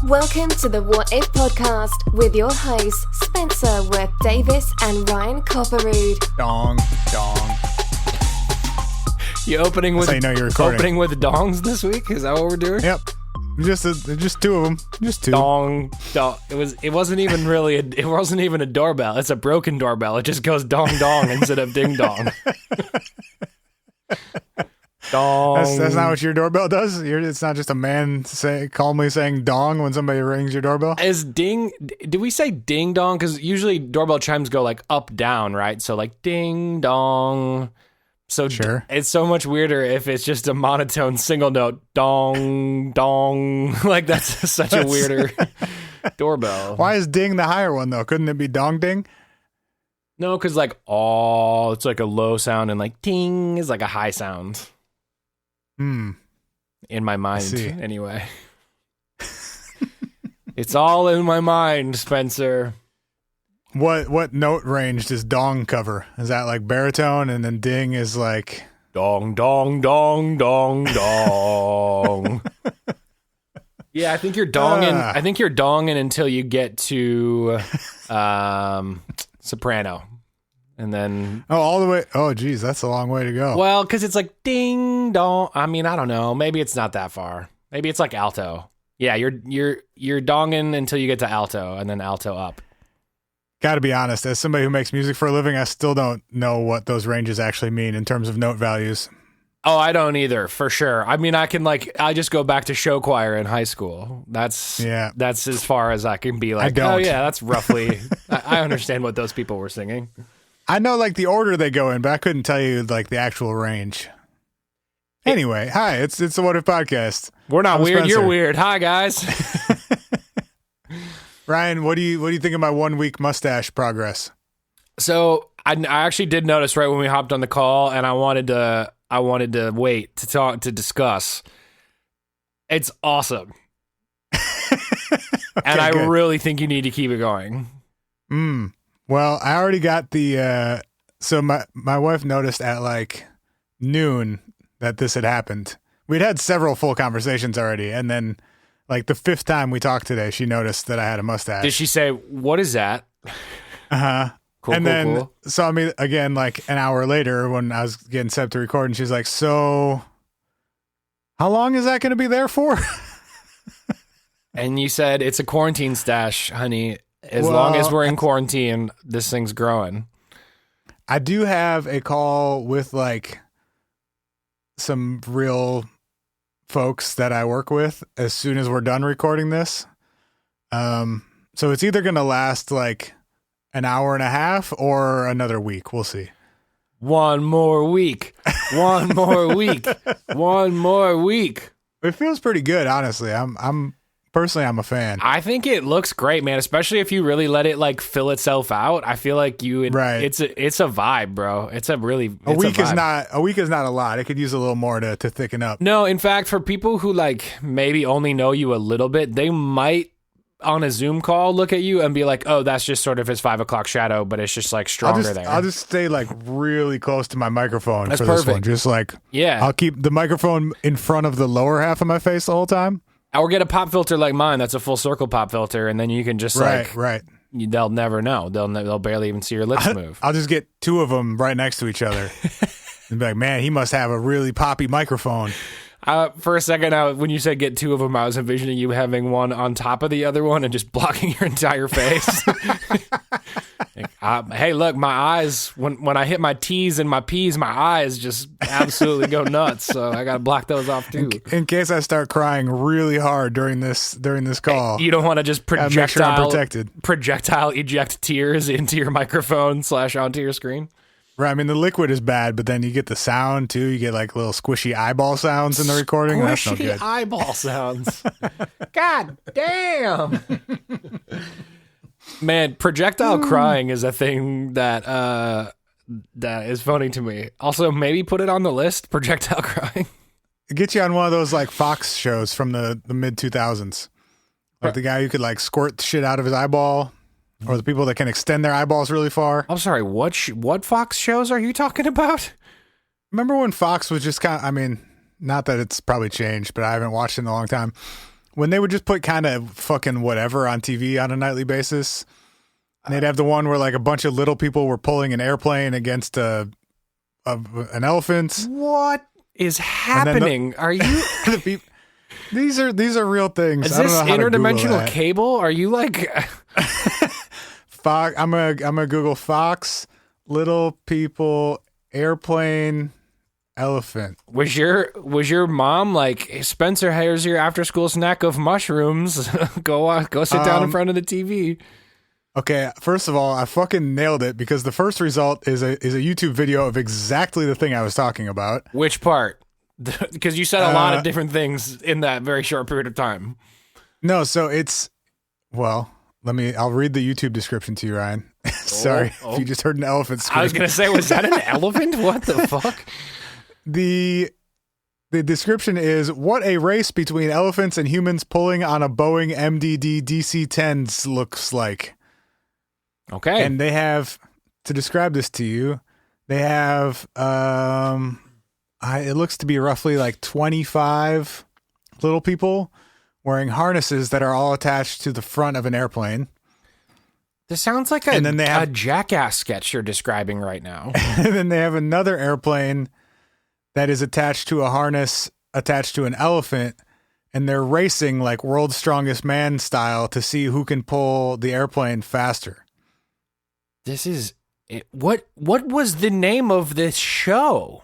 Welcome to the What If podcast with your hosts, Spencer Worth Davis and Ryan Copperrood. Dong. You opening with you're recording. Opening with dongs this week? Is that what we're doing? Yep. Just two of them. Just two. Dong. It wasn't even a doorbell. It's a broken doorbell. It just goes dong dong instead of ding dong. Dong. That's not what your doorbell does? It's not just a man calmly saying dong when somebody rings your doorbell? Do we say ding dong? Because usually doorbell chimes go like up, down, right? So like ding dong. So sure. It's so much weirder if it's just a monotone single note, dong, dong. Like that's such a weirder doorbell. Why is ding the higher one though? Couldn't it be dong ding? No, because like it's like a low sound and like ting is like a high sound. In my mind, anyway. It's all in my mind, Spencer. What note range does dong cover? Is that like baritone, and then ding is like dong, dong, dong, dong, dong? Yeah, I think you're donging until you get to soprano. And then all the way. Oh, geez, that's a long way to go. Well, because it's like ding dong. I mean, I don't know. Maybe it's not that far. Maybe it's like alto. Yeah, you're donging until you get to alto, and then alto up. Got to be honest. As somebody who makes music for a living, I still don't know what those ranges actually mean in terms of note values. Oh, I don't either, for sure. I mean, I just go back to show choir in high school. That's as far as I can be like, oh yeah, that's roughly. I understand what those people were singing. I know like the order they go in, but I couldn't tell you like the actual range. Anyway, hi, it's the What If podcast. We're not weird, Spencer. You're weird. Hi guys. Ryan, what do you think of my 1 week mustache progress? So I actually did notice right when we hopped on the call, and I wanted to wait to discuss. It's awesome. And I really think you need to keep it going. Well, I already got the, so my wife noticed at like noon that this had happened. We'd had several full conversations already. And then like the fifth time we talked today, she noticed that I had a mustache. Did she say, what is that? Uh-huh. Cool. Saw me again like an hour later when I was getting set to record, and she's like, so how long is that going to be there for? And you said, it's a quarantine stash, honey. As long as we're in quarantine, this thing's growing. I do have a call with like some real folks that I work with as soon as we're done recording this. So it's either going to last like an hour and a half or another week. We'll see. One more week. One more week. One more week. It feels pretty good, honestly. Personally, I'm a fan. I think it looks great, man. Especially if you really let it like fill itself out. I feel like right. It's a vibe, bro. A week is not a lot. It could use a little more to thicken up. No, in fact, for people who like maybe only know you a little bit, they might on a Zoom call look at you and be like, "Oh, that's just sort of his 5 o'clock shadow, but it's just like stronger there." I'll just stay like really close to my microphone that's for perfect. This one. Just like I'll keep the microphone in front of the lower half of my face the whole time. Or get a pop filter like mine. That's a full circle pop filter, and then you can just right. They'll never know. They'll barely even see your lips move. I'll just get two of them right next to each other, and be like, "Man, he must have a really poppy microphone." For a second, when you said get two of them, I was envisioning you having one on top of the other one and just blocking your entire face. Hey, look, my eyes, when I hit my T's and my P's, my eyes just absolutely go nuts. So I got to block those off too. In case I start crying really hard during this call. You don't want to just make sure I'm protected. Projectile eject tears into your microphone / onto your screen. Right. I mean, the liquid is bad, but then you get the sound too. You get like little squishy eyeball sounds in the recording. That's no good. Squishy eyeball sounds. God damn. Man, projectile crying is a thing that is funny to me. Also, maybe put it on the list, projectile crying. Get you on one of those like Fox shows from the mid 2000s. Like the guy who could like squirt shit out of his eyeball. Or the people that can extend their eyeballs really far. I'm sorry, what Fox shows are you talking about? Remember when Fox was just kind of, I mean, not that it's probably changed, but I haven't watched it in a long time. when they would just put kind of fucking whatever on TV on a nightly basis. And they'd have the one where like a bunch of little people were pulling an airplane against an elephant. What is happening? Are you? These are real things. Is this interdimensional cable? Are you like? Fox? I'm gonna Google Fox, little people, airplane, elephant. Was your mom like, hey, Spencer, here's your after school snack of mushrooms? go sit down in front of the TV. Okay, first of all, I fucking nailed it because the first result is a YouTube video of exactly the thing I was talking about. Which part? Because you said a lot of different things in that very short period of time. No, so I'll read the YouTube description to you, Ryan. Sorry if you just heard an elephant scream. I was going to say, was that an elephant? What the fuck? The description is, what a race between elephants and humans pulling on a Boeing MDD DC-10s looks like. Okay. And they have, to describe this to you, they have, it looks to be roughly like 25 little people wearing harnesses that are all attached to the front of an airplane. This sounds like a Jackass sketch you're describing right now. And then they have another airplane that is attached to a harness attached to an elephant, and they're racing like World's Strongest Man style to see who can pull the airplane faster. This is what was the name of this show?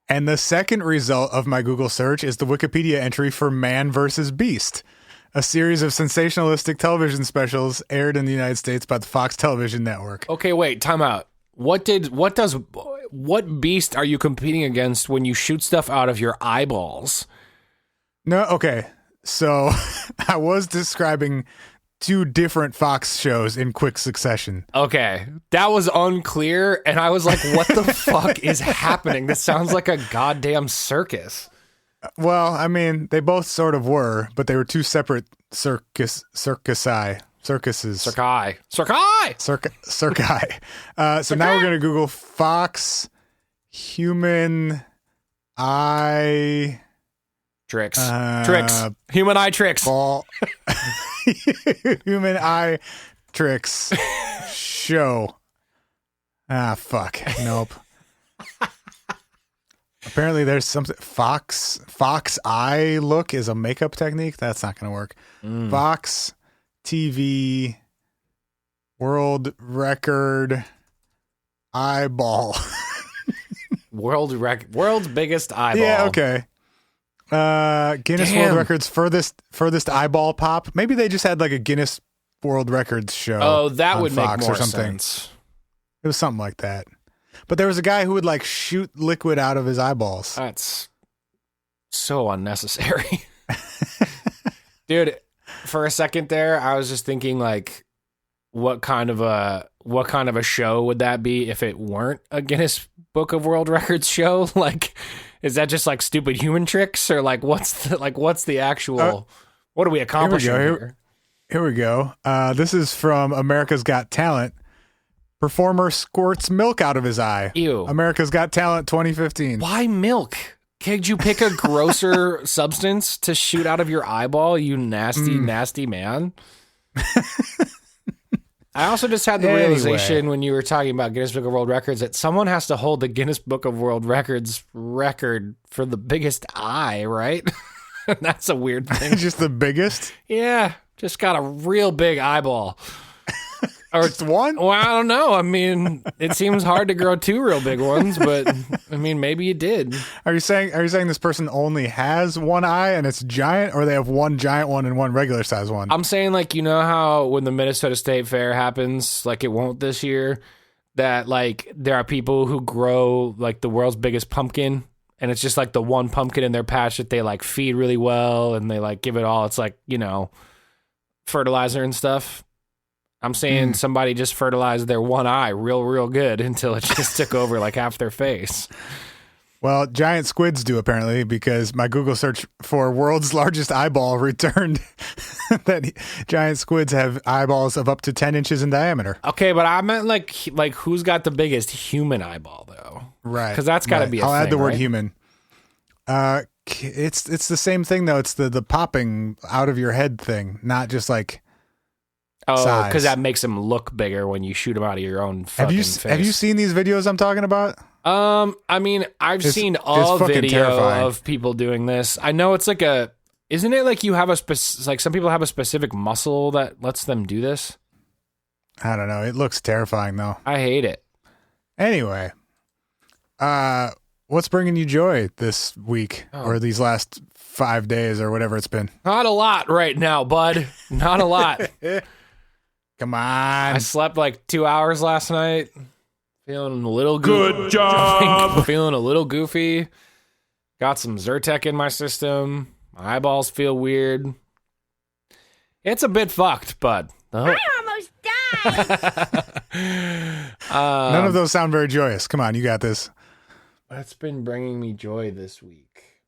And the second result of my Google search is the Wikipedia entry for Man vs. Beast, a series of sensationalistic television specials aired in the United States by the Fox Television Network. Okay, wait, time out. What beast are you competing against when you shoot stuff out of your eyeballs? No, okay. So I was describing two different Fox shows in quick succession. Okay. That was unclear, and I was like, what the fuck is happening? This sounds like a goddamn circus. Well, I mean, they both sort of were, but they were two separate circuses. Circi. So now we're going to Google Fox human eye tricks. Human eye tricks. Human eye tricks show. Fuck. Nope. Apparently there's something. Fox eye look is a makeup technique. That's not going to work. Fox TV world record eyeball. World's biggest eyeball. Yeah, okay. Guinness World Records furthest eyeball pop. Maybe they just had like a Guinness World Records show. Oh, that would Fox make more or something. sense. It was something like that. But there was a guy who would like shoot liquid out of his eyeballs. That's so unnecessary. Dude, for a second there, I was just thinking like, what kind of a show would that be if it weren't a Guinness Book of World Records show? Like, is that just like stupid human tricks, or like what's the actual? What are we accomplishing here? Here we go. This is from America's Got Talent. Performer squirts milk out of his eye. Ew. America's Got Talent 2015. Why milk? Could you pick a grosser substance to shoot out of your eyeball, you nasty man? I also just had the realization when you were talking about Guinness Book of World Records that someone has to hold the Guinness Book of World Records record for the biggest eye, right? That's a weird thing. Just the biggest? Yeah, just got a real big eyeball. Or just one? Well, I don't know. I mean, it seems hard to grow two real big ones, but I mean, maybe you did. Are you saying this person only has one eye and it's giant, or they have one giant one and one regular size one? I'm saying, like, you know how when the Minnesota State Fair happens, like it won't this year, that like there are people who grow like the world's biggest pumpkin, and it's just like the one pumpkin in their patch that they like feed really well and they like give it all. It's like, you know, fertilizer and stuff. I'm saying somebody just fertilized their one eye real good until it just took over like half their face. Well, giant squids do apparently, because my Google search for world's largest eyeball returned that giant squids have eyeballs of up to 10 inches in diameter. Okay, but I meant like who's got the biggest human eyeball though? Right. Because that's got to be a I'll thing, add the word right? human. it's the same thing though. It's the popping out of your head thing, not just like. Oh, because that makes them look bigger when you shoot them out of your own fucking face. Have you seen these videos I'm talking about? I mean, I've seen all video terrifying. Of people doing this. I know it's like isn't it like you have like some people have a specific muscle that lets them do this? I don't know. It looks terrifying though. I hate it. Anyway, what's bringing you joy this week or these last 5 days or whatever it's been? Not a lot right now, bud. Not a lot. Come on. I slept like 2 hours last night. Feeling a little good job. Feeling a little goofy. Got some Zyrtec in my system. My eyeballs feel weird. It's a bit fucked, bud. I almost died. None of those sound very joyous. Come on, you got this. What's been bringing me joy this week?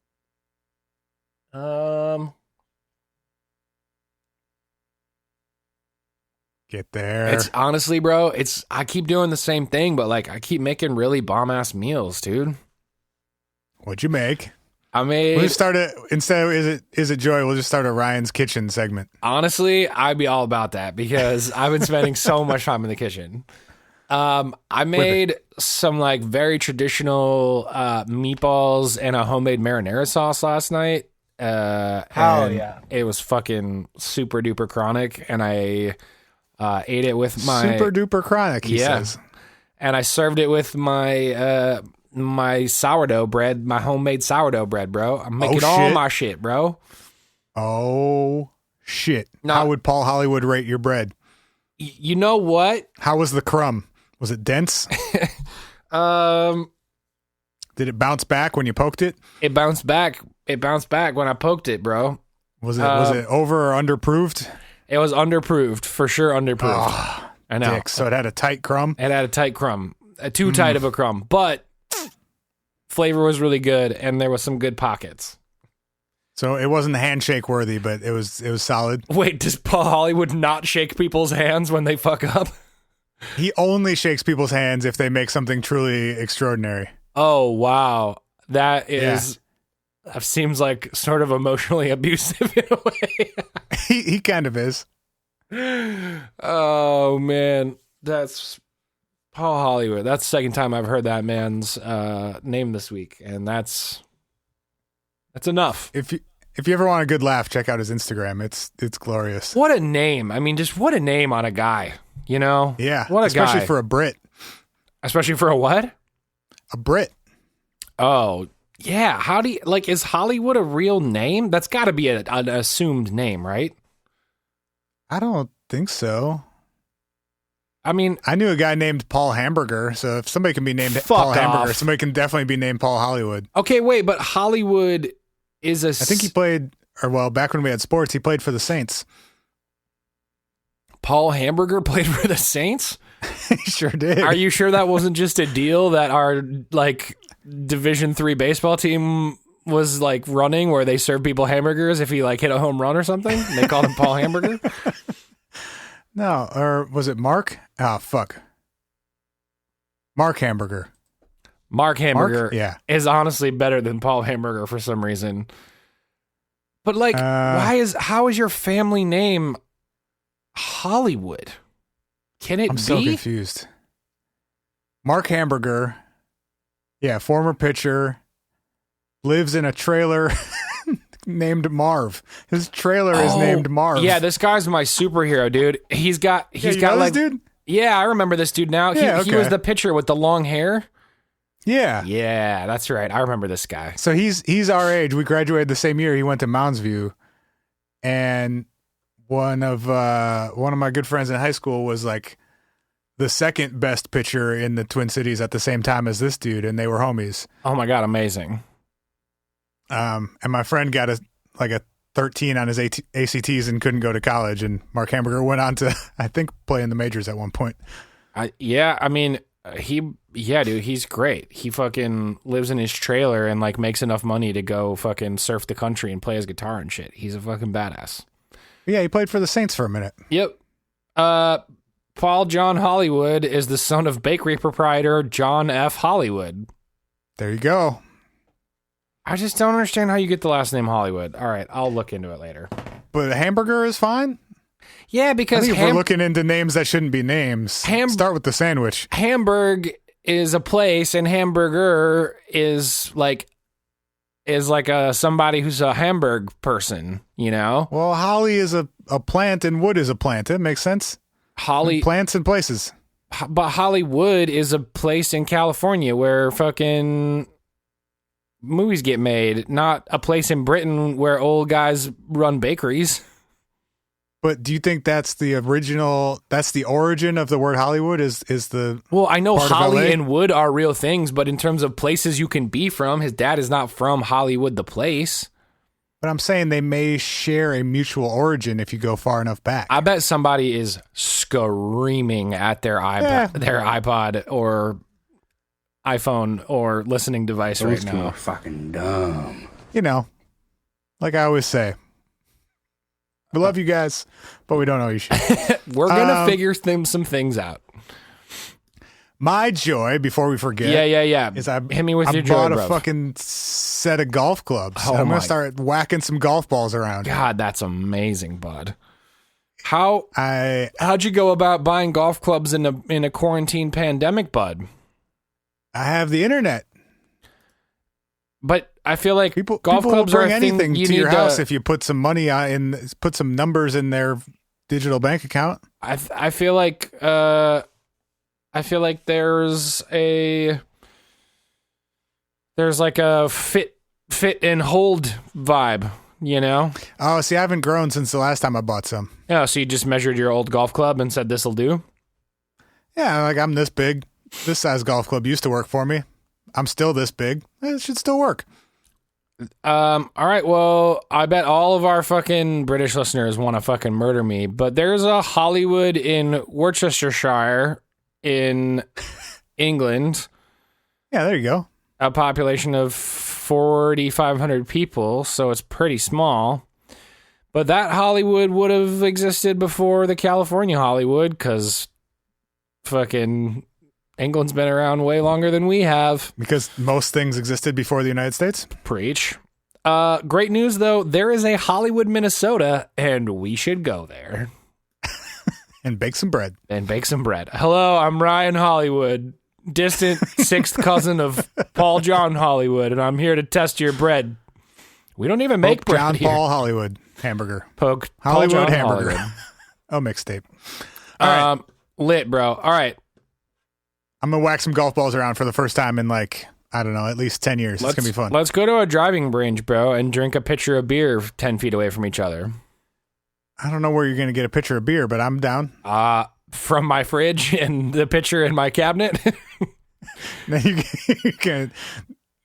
Get there. It's honestly, bro, I keep doing the same thing, but like I keep making really bomb ass meals, dude. What'd you make? I made. We'll just start instead of is it joy? We'll just start a Ryan's Kitchen segment. Honestly, I'd be all about that because I've been spending so much time in the kitchen. I made some like very traditional meatballs and a homemade marinara sauce last night. Hell yeah! It was fucking super duper chronic, and I ate it with my super duper chronic. He says, and I served it with my my sourdough bread, my homemade sourdough bread, bro. I'm making all my shit, bro. Oh shit! How would Paul Hollywood rate your bread? You know what? How was the crumb? Was it dense? Did it bounce back when you poked it? It bounced back. It bounced back when I poked it, bro. Was it over or underproofed? It was underproofed, for sure underproofed. Oh, I know. Dick. So it had a tight crumb? It had a tight crumb. Too tight of a crumb. But flavor was really good, and there was some good pockets. So it wasn't handshake worthy, but it was solid. Wait, does Paul Hollywood not shake people's hands when they fuck up? He only shakes people's hands if they make something truly extraordinary. Oh, wow. That is... That seems like sort of emotionally abusive in a way. He kind of is. Oh, man. That's Paul Hollywood. That's the second time I've heard that man's name this week, and that's enough. If you ever want a good laugh, check out his Instagram. It's glorious. What a name. I mean, just what a name on a guy, you know? Yeah. What a especially guy. for a Brit. Especially for a what? A Brit. Oh, yeah. How do you, like, is Hollywood a real name? That's got to be an assumed name, right? I don't think so. I mean, I knew a guy named Paul Hamburger, so if somebody can be named fuck Paul off. Hamburger, somebody can definitely be named Paul Hollywood. Okay, wait, but Hollywood is a... I think he played, or well, back when we had sports, he played for the Saints. Paul Hamburger played for the Saints? He sure did. Are you sure that wasn't just a deal that our, like, Division III baseball team was, like, running where they serve people hamburgers if he, like, hit a home run or something? They called him Paul Hamburger? No, or was it Mark? Oh, fuck. Mark Hamburger. Mark Hamburger is honestly better than Paul Hamburger for some reason. But, like, how is your family name Hollywood? Can it be? I'm so confused. Mark Hamburger, former pitcher, lives in a trailer named Marv. His trailer is named Marv. Yeah, this guy's my superhero, dude. He's got like, this dude? Yeah, I remember this dude now. He was the pitcher with the long hair. Yeah. Yeah, that's right. I remember this guy. So he's our age. We graduated the same year. He went to Mounds View, and one of my good friends in high school was like the second best pitcher in the Twin Cities at the same time as this dude, and they were homies. Oh my God, amazing. And my friend got a 13 on his ACTs and couldn't go to college, and Mark Hamburger went on to, I think, play in the majors at one point. Dude, he's great. He fucking lives in his trailer and like makes enough money to go fucking surf the country and play his guitar and shit. He's a fucking badass. Yeah, he played for the Saints for a minute. Yep. Paul John Hollywood is the son of bakery proprietor John F. Hollywood. There you go. I just don't understand how you get the last name Hollywood. All right, I'll look into it later. But hamburger is fine? Yeah, I because think if we're looking into names that shouldn't be names, start with the sandwich. Hamburg is a place, and hamburger is like somebody who's a Hamburg person, you know? Well, holly is a plant and wood is a plant. It makes sense. Holly plants and places. But Hollywood is a place in California where fucking movies get made, not a place in Britain where old guys run bakeries. But do you think that's the origin of the word Hollywood is the Well, I know part of Holly LA? and Wood are real things, but in terms of places you can be from, his dad is not from Hollywood, the place. But I'm saying they may share a mutual origin if you go far enough back. I bet somebody is screaming at their iPod or iPhone or listening device right now. Those two are fucking dumb. You know, like I always say, we love you guys, but we don't know you shit. We're going to figure some things out. My joy, before we forget, Yeah. is I Hit me with your joy, bought a bro. fucking set of golf clubs. Oh I'm my- gonna start whacking some golf balls around. God, that's amazing, bud. How'd I you go about buying golf clubs in a quarantine pandemic, bud? have the internet. But I feel like People golf will clubs bring are a thing anything you to need your to, house if you put some money put some numbers in their digital bank account. I feel like there's like a fit and hold vibe, you know? Oh, see, I haven't grown since the last time I bought some. Yeah, so you just measured your old golf club and said this'll do? Yeah, like I'm this big. This size golf club used to work for me. I'm still this big. It should still work. All right, well, I bet all of our fucking British listeners want to fucking murder me, but there's a Hollywood in Worcestershire in England, Yeah, there you go. a population of 4,500 people, so it's pretty small. But that Hollywood would have existed before the California Hollywood, because fucking England's been around way longer than we have. Because most things existed before the United States. Preach. Great news, though. There is a Hollywood, Minnesota, and we should go there And bake some bread. and bake some bread. Hello, I'm Ryan Hollywood, distant sixth cousin of Paul John Hollywood, and I'm here to test your bread. We don't even make Poke bread John here. Paul Hollywood hamburger. Poke Paul Hollywood John hamburger. Hollywood. Oh, mixtape. All right. Lit, bro. All right. I'm going to whack some golf balls around for the first time in like, I don't know, at least 10 years. It's going to be fun. Let's go to a driving range, bro, and drink a pitcher of beer 10 feet away from each other. I don't know where you're going to get a pitcher of beer, but I'm down. From my fridge and the pitcher in my cabinet. Then you can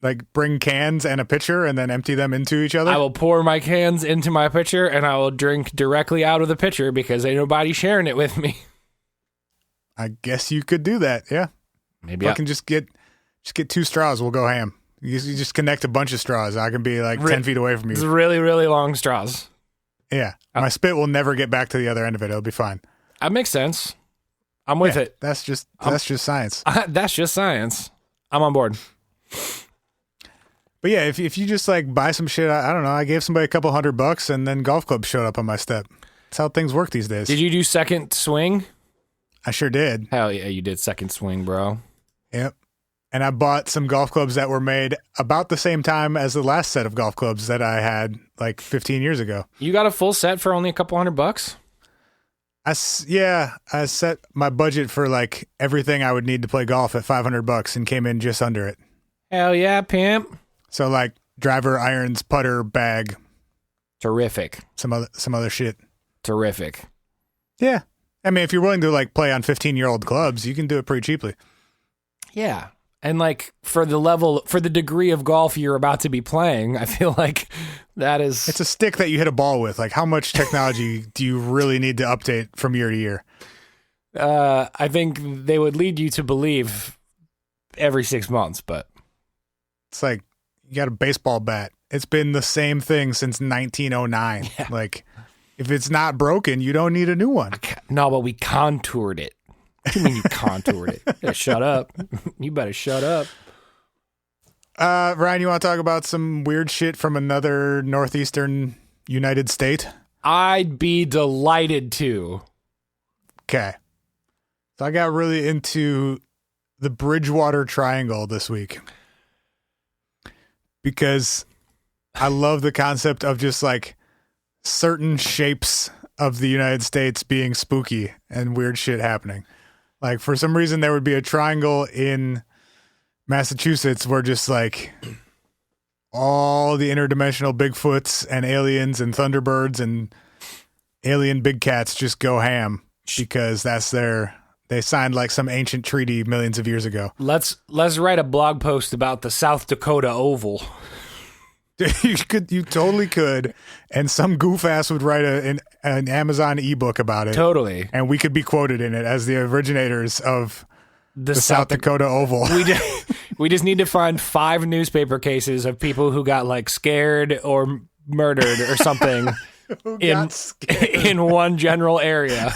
like bring cans and a pitcher and then empty them into each other. I will pour my cans into my pitcher and I will drink directly out of the pitcher because ain't nobody sharing it with me. I guess you could do that. Yeah. Maybe I can just get 2 straws. We'll go ham. You just connect a bunch of straws. I can be like 10 feet away from it's you. really, really long straws. Yeah. My spit will never get back to the other end of it. It'll be fine. That makes sense. I'm with it. That's just science. That's just science. I'm on board. But yeah, if you just like buy some shit, I don't know. I gave somebody a couple $100 and then golf clubs showed up on my step. That's how things work these days. Did you do second swing? I sure did. Hell yeah, you did second swing, bro. Yep. And I bought some golf clubs that were made about the same time as the last set of golf clubs that I had like 15 years ago. You got a full set for only a couple $100? I set my budget for like everything I would need to play golf at $500 and came in just under it. Hell yeah, pimp. So like driver, irons, putter, bag, Terrific. some other shit. Terrific. Yeah. I mean, if you're willing to like play on 15-year-old clubs, you can do it pretty cheaply. Yeah. And like for the degree of golf you're about to be playing, I feel like that is... It's a stick that you hit a ball with. Like how much technology do you really need to update from year to year? I think they would lead you to believe every 6 months, but... It's like you got a baseball bat. It's been the same thing since 1909. Yeah. Like if it's not broken, you don't need a new one. No, but we contoured it. What do you mean you contoured it? You better shut up. You better shut up. Ryan, you want to talk about some weird shit from another northeastern United state? I'd be delighted to. Okay. So I got really into the Bridgewater Triangle this week because I love the concept of just like certain shapes of the United States being spooky and weird shit happening. Like for some reason there would be a triangle in Massachusetts where just like all the interdimensional Bigfoots and aliens and thunderbirds and alien big cats just go ham because they signed like some ancient treaty millions of years ago. Let's write a blog post about the South Dakota Oval. You totally could, and some goof ass would write an Amazon ebook about it. Totally, and we could be quoted in it as the originators of the South Dakota Oval. We just need to find 5 newspaper cases of people who got like scared or murdered or something in one general area.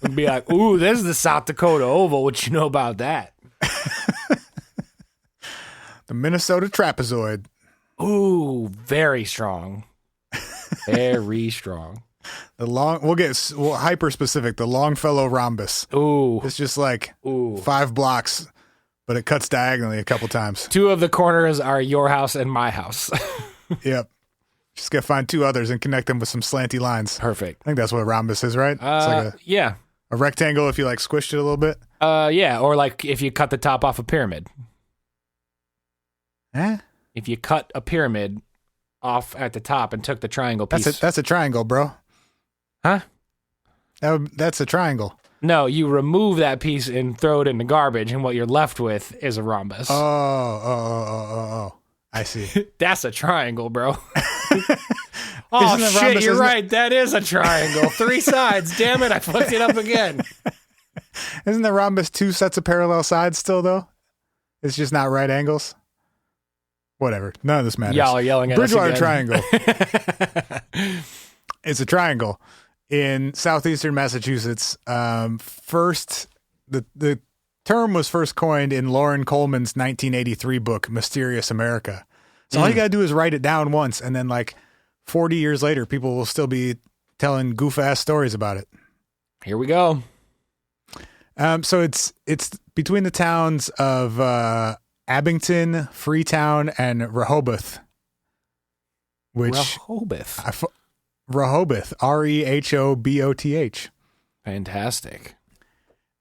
And be like, ooh, this is the South Dakota Oval. What you know about that? The Minnesota trapezoid. Ooh, very strong. Very strong. We'll hyper specific. The Longfellow rhombus. Ooh. It's just like 5 blocks, but it cuts diagonally a couple times. 2 of the corners are your house and my house. Yep. Just gotta find 2 others and connect them with some slanty lines. Perfect. I think that's what a rhombus is, right? It's like a rectangle if you like squished it a little bit. Yeah, or like if you cut the top off a pyramid. If you cut a pyramid off at the top and took the triangle piece. That's a triangle, bro. Huh? That's a triangle. No, you remove that piece and throw it in the garbage, and what you're left with is a rhombus. Oh. I see. That's a triangle, bro. Oh, shit, you're right. That is a triangle. 3 sides. Damn it, I fucked it up again. Isn't the rhombus 2 sets of parallel sides still, though? It's just not right angles? Whatever. None of this matters. Y'all are yelling at Bridgewater us Triangle. It's a triangle in southeastern Massachusetts. The term was first coined in Lauren Coleman's 1983 book, Mysterious America. So all you got to do is write it down once, and then like 40 years later, people will still be telling goof-ass stories about it. Here we go. So it's between the towns of Abington, Freetown, and Rehoboth. Rehoboth. Rehoboth. Rehoboth. Fantastic.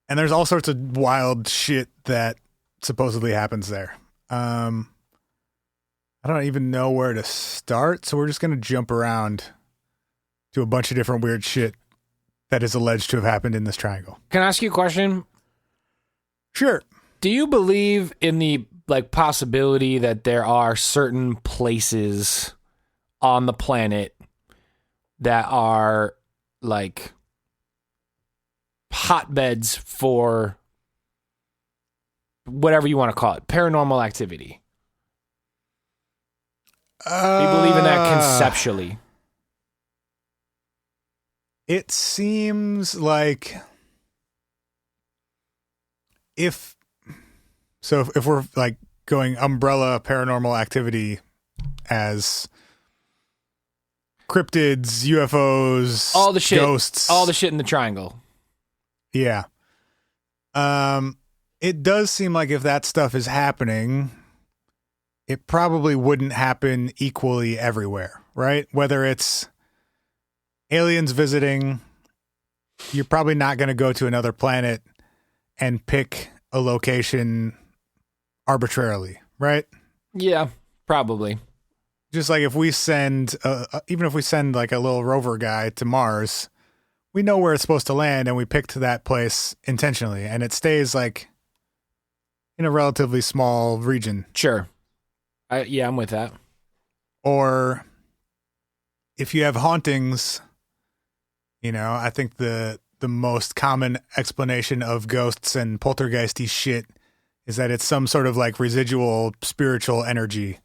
And there's all sorts of wild shit that supposedly happens there. I don't even know where to start, so we're just going to jump around to a bunch of different weird shit that is alleged to have happened in this triangle. Can I ask you a question? Sure. Do you believe in the possibility that there are certain places on the planet that are like hotbeds for whatever you want to call it, paranormal activity? Do you believe in that conceptually? It seems like if we're like going umbrella paranormal activity as cryptids, UFOs, all the shit, ghosts, all the shit in the triangle. Yeah. It does seem like if that stuff is happening, it probably wouldn't happen equally everywhere, right? Whether it's aliens visiting, you're probably not going to go to another planet and pick a location arbitrarily, right? Yeah, probably. Just like if we send, even if we send like a little rover guy to Mars, we know where it's supposed to land and we picked that place intentionally, and it stays like in a relatively small region. Sure. I'm with that. Or if you have hauntings, I think the most common explanation of ghosts and poltergeisty shit is that it's some sort of like residual spiritual energy,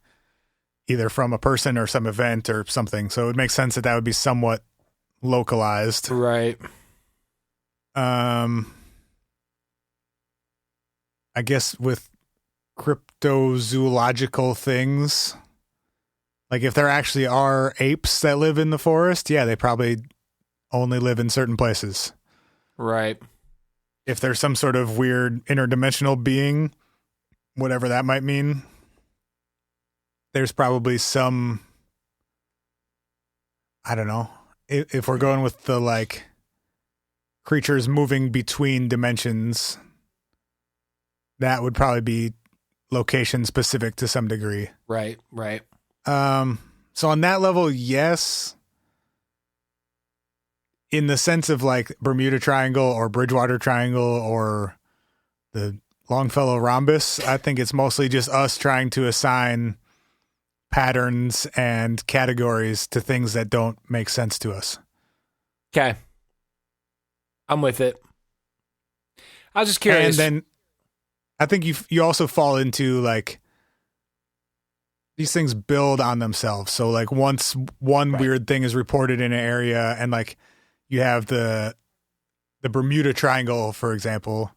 either from a person or some event or something. So it would make sense that would be somewhat localized. Right. I guess with cryptozoological things. Like if there actually are apes that live in the forest, yeah, they probably only live in certain places. Right. If there's some sort of weird interdimensional being, whatever that might mean, there's probably some, I don't know, if we're going with the like creatures moving between dimensions, that would probably be location specific to some degree. Right. So on that level, yes. In the sense of like Bermuda Triangle or Bridgewater Triangle or the Longfellow rhombus, I think it's mostly just us trying to assign patterns and categories to things that don't make sense to us. Okay. I'm with it. I was just curious. And then I think you also fall into like these things build on themselves. So like once one weird thing is reported in an area and like you have the Bermuda Triangle, for example,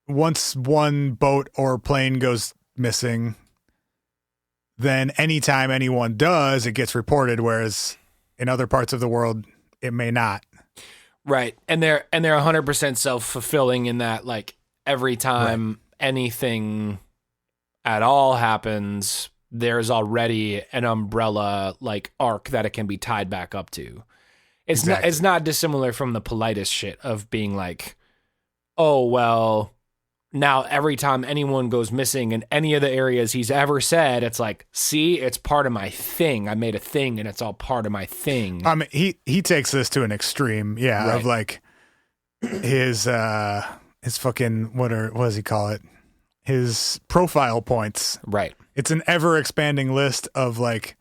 once one boat or plane goes missing, then anytime anyone does, it gets reported, whereas in other parts of the world, it may not. Right. And they're 100% self-fulfilling in that, like, every time anything at all happens, there's already an umbrella, like, arc that it can be tied back up to. It's not dissimilar from the politest shit of being like, oh, well, now every time anyone goes missing in any of the areas he's ever said, it's like, see, it's part of my thing. I made a thing and it's all part of my thing. I mean, he takes this to an extreme, of like his fucking, what does he call it? His profile points. Right. It's an ever expanding list of like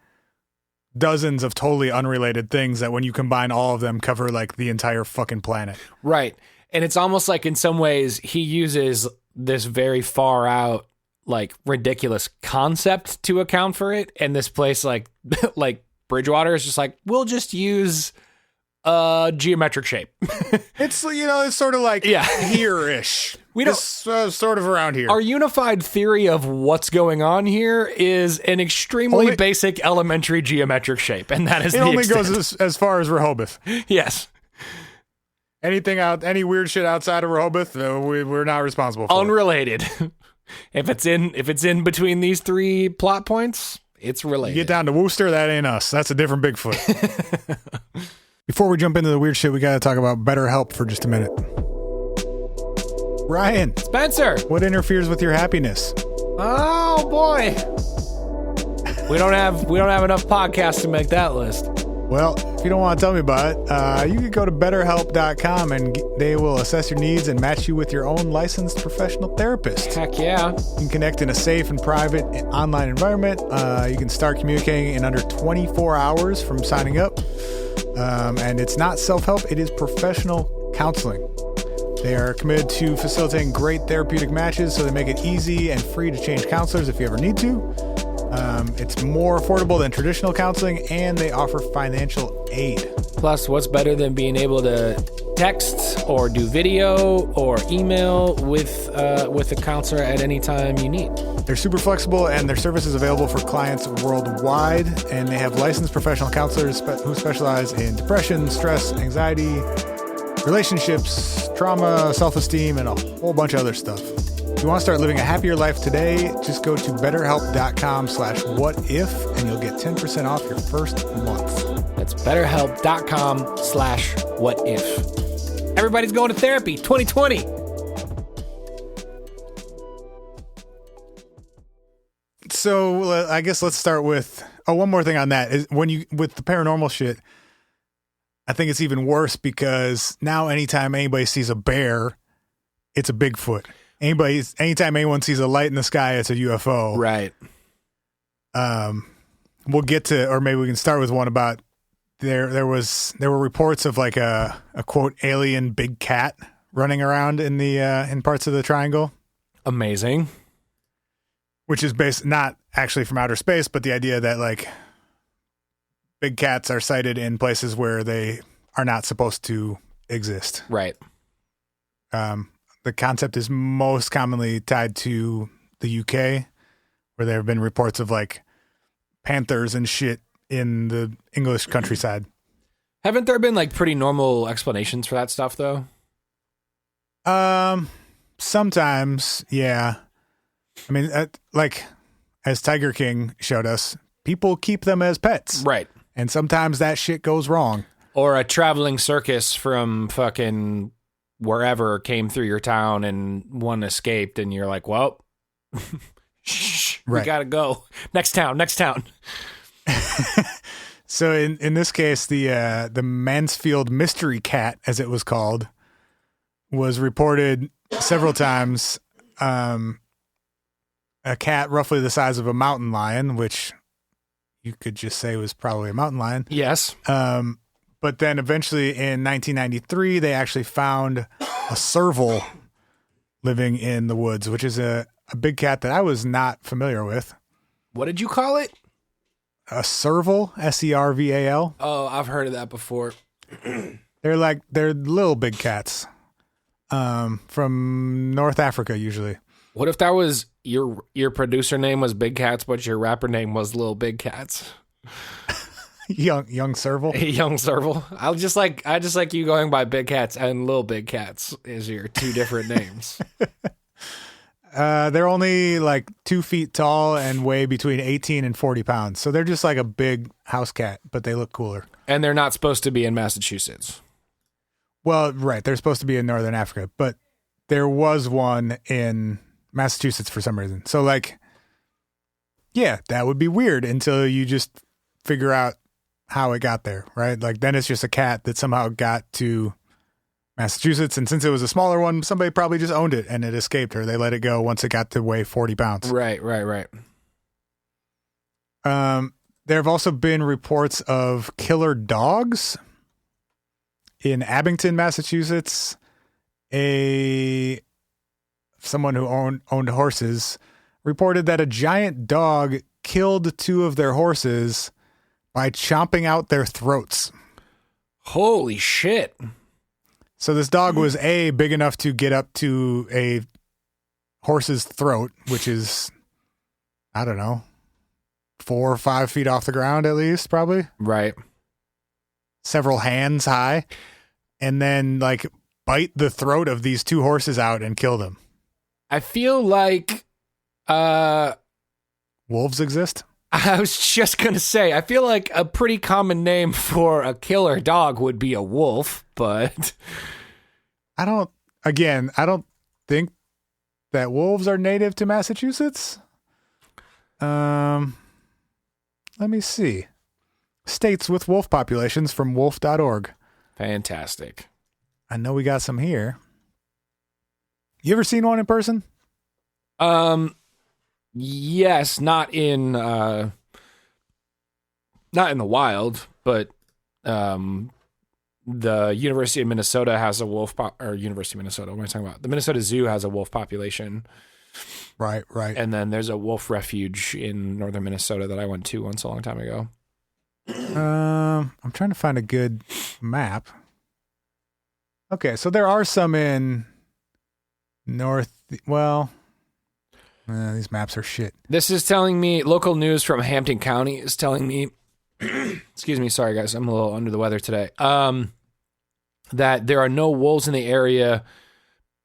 dozens of totally unrelated things that when you combine all of them cover like the entire fucking planet. Right. And it's almost like in some ways he uses this very far out, like ridiculous concept to account for it. And this place like Bridgewater is just like, we'll just use a geometric shape. It's, it's sort of like here-ish. We don't sort of around here. Our unified theory of what's going on here is an extremely basic elementary geometric shape. And that is it goes as far as Rehoboth. Yes. Any weird shit outside of Rehoboth, we're not responsible for. Unrelated. If it's in between these three plot points, it's related. You get down to Worcester, that ain't us. That's a different Bigfoot. Before we jump into the weird shit, we got to talk about BetterHelp for just a minute. Ryan. Spencer. What interferes with your happiness? Oh boy. We don't have enough podcasts to make that list. Well, if you don't want to tell me about it, you can go to betterhelp.com and they will assess your needs and match you with your own licensed professional therapist. Heck yeah. You can connect in a safe and private online environment. You can start communicating in under 24 hours from signing up. And it's not self-help, it is professional counseling. They are committed to facilitating great therapeutic matches, so they make it easy and free to change counselors if you ever need to. It's more affordable than traditional counseling, and they offer financial aid. Plus, what's better than being able to text or do video or email with a counselor at any time you need? They're super flexible, and their service is available for clients worldwide, and they have licensed professional counselors who specialize in depression, stress, anxiety, relationships, trauma, self-esteem, and a whole bunch of other stuff. If you want to start living a happier life today, just go to betterhelp.com/whatif and you'll get 10% off your first month. That's betterhelp.com/whatif. Everybody's going to therapy 2020. So I guess let's start with, one more thing on that is with the paranormal shit, I think it's even worse because now anytime anybody sees a bear, it's a Bigfoot. Anytime anyone sees a light in the sky, it's a UFO. Right. We'll get to, or maybe we can start with one about there were reports of like a quote alien big cat running around in the in parts of the triangle. Amazing. Which is based not actually from outer space, but the idea that like big cats are sighted in places where they are not supposed to exist. Right. the concept is most commonly tied to the UK, where there have been reports of like panthers and shit in the English countryside. Haven't there been like pretty normal explanations for that stuff though? Sometimes, yeah. I mean, like as Tiger King showed us, people keep them as pets. Right. And sometimes that shit goes wrong. Or a traveling circus from fucking wherever came through your town and one escaped and you're like, well, shh, we gotta go. Next town. So in this case, the Mansfield mystery cat, as it was called, was reported several times. A cat roughly the size of a mountain lion, which you could just say was probably a mountain lion. Yes. But then eventually in 1993, they actually found a serval living in the woods, which is a big cat that I was not familiar with. What did you call it? A serval, Serval. Oh, I've heard of that before. They're little big cats from North Africa usually. What if that was your producer name was Big Cats, but your rapper name was Lil Big Cats? Young serval. Young serval. I just like you going by Big Cats and Lil Big Cats is your two different names. They're only like 2 feet tall and weigh between 18 and 40 pounds. So they're just like a big house cat, but they look cooler. And they're not supposed to be in Massachusetts. Well, right. They're supposed to be in Northern Africa, but there was one in Massachusetts for some reason. So like, yeah, that would be weird until you just figure out how it got there, right? Like then it's just a cat that somehow got to Massachusetts. And since it was a smaller one, somebody probably just owned it and it escaped her. They let it go once it got to weigh 40 pounds. Right. There have also been reports of killer dogs in Abington, Massachusetts. Someone who owned horses reported that a giant dog killed 2 of their horses by chomping out their throats. Holy shit. So this dog was big enough to get up to a horse's throat, which is, I don't know, 4 or 5 feet off the ground at least, probably. Right. Several hands high. And then like bite the throat of these 2 horses out and kill them. I feel like wolves exist? I was just going to say, I feel like a pretty common name for a killer dog would be a wolf, but I don't think that wolves are native to Massachusetts. Let me see. States with wolf populations from wolf.org. Fantastic. I know we got some here. You ever seen one in person? Yes, not in the wild, but the University of Minnesota has a wolf or University of Minnesota. What am I talking about? The Minnesota Zoo has a wolf population. Right. And then there's a wolf refuge in northern Minnesota that I went to once a long time ago. I'm trying to find a good map. Okay, so there are some in these maps are shit. This is telling me, local news from Hampton County is telling me, excuse me, sorry guys, I'm a little under the weather today, that there are no wolves in the area,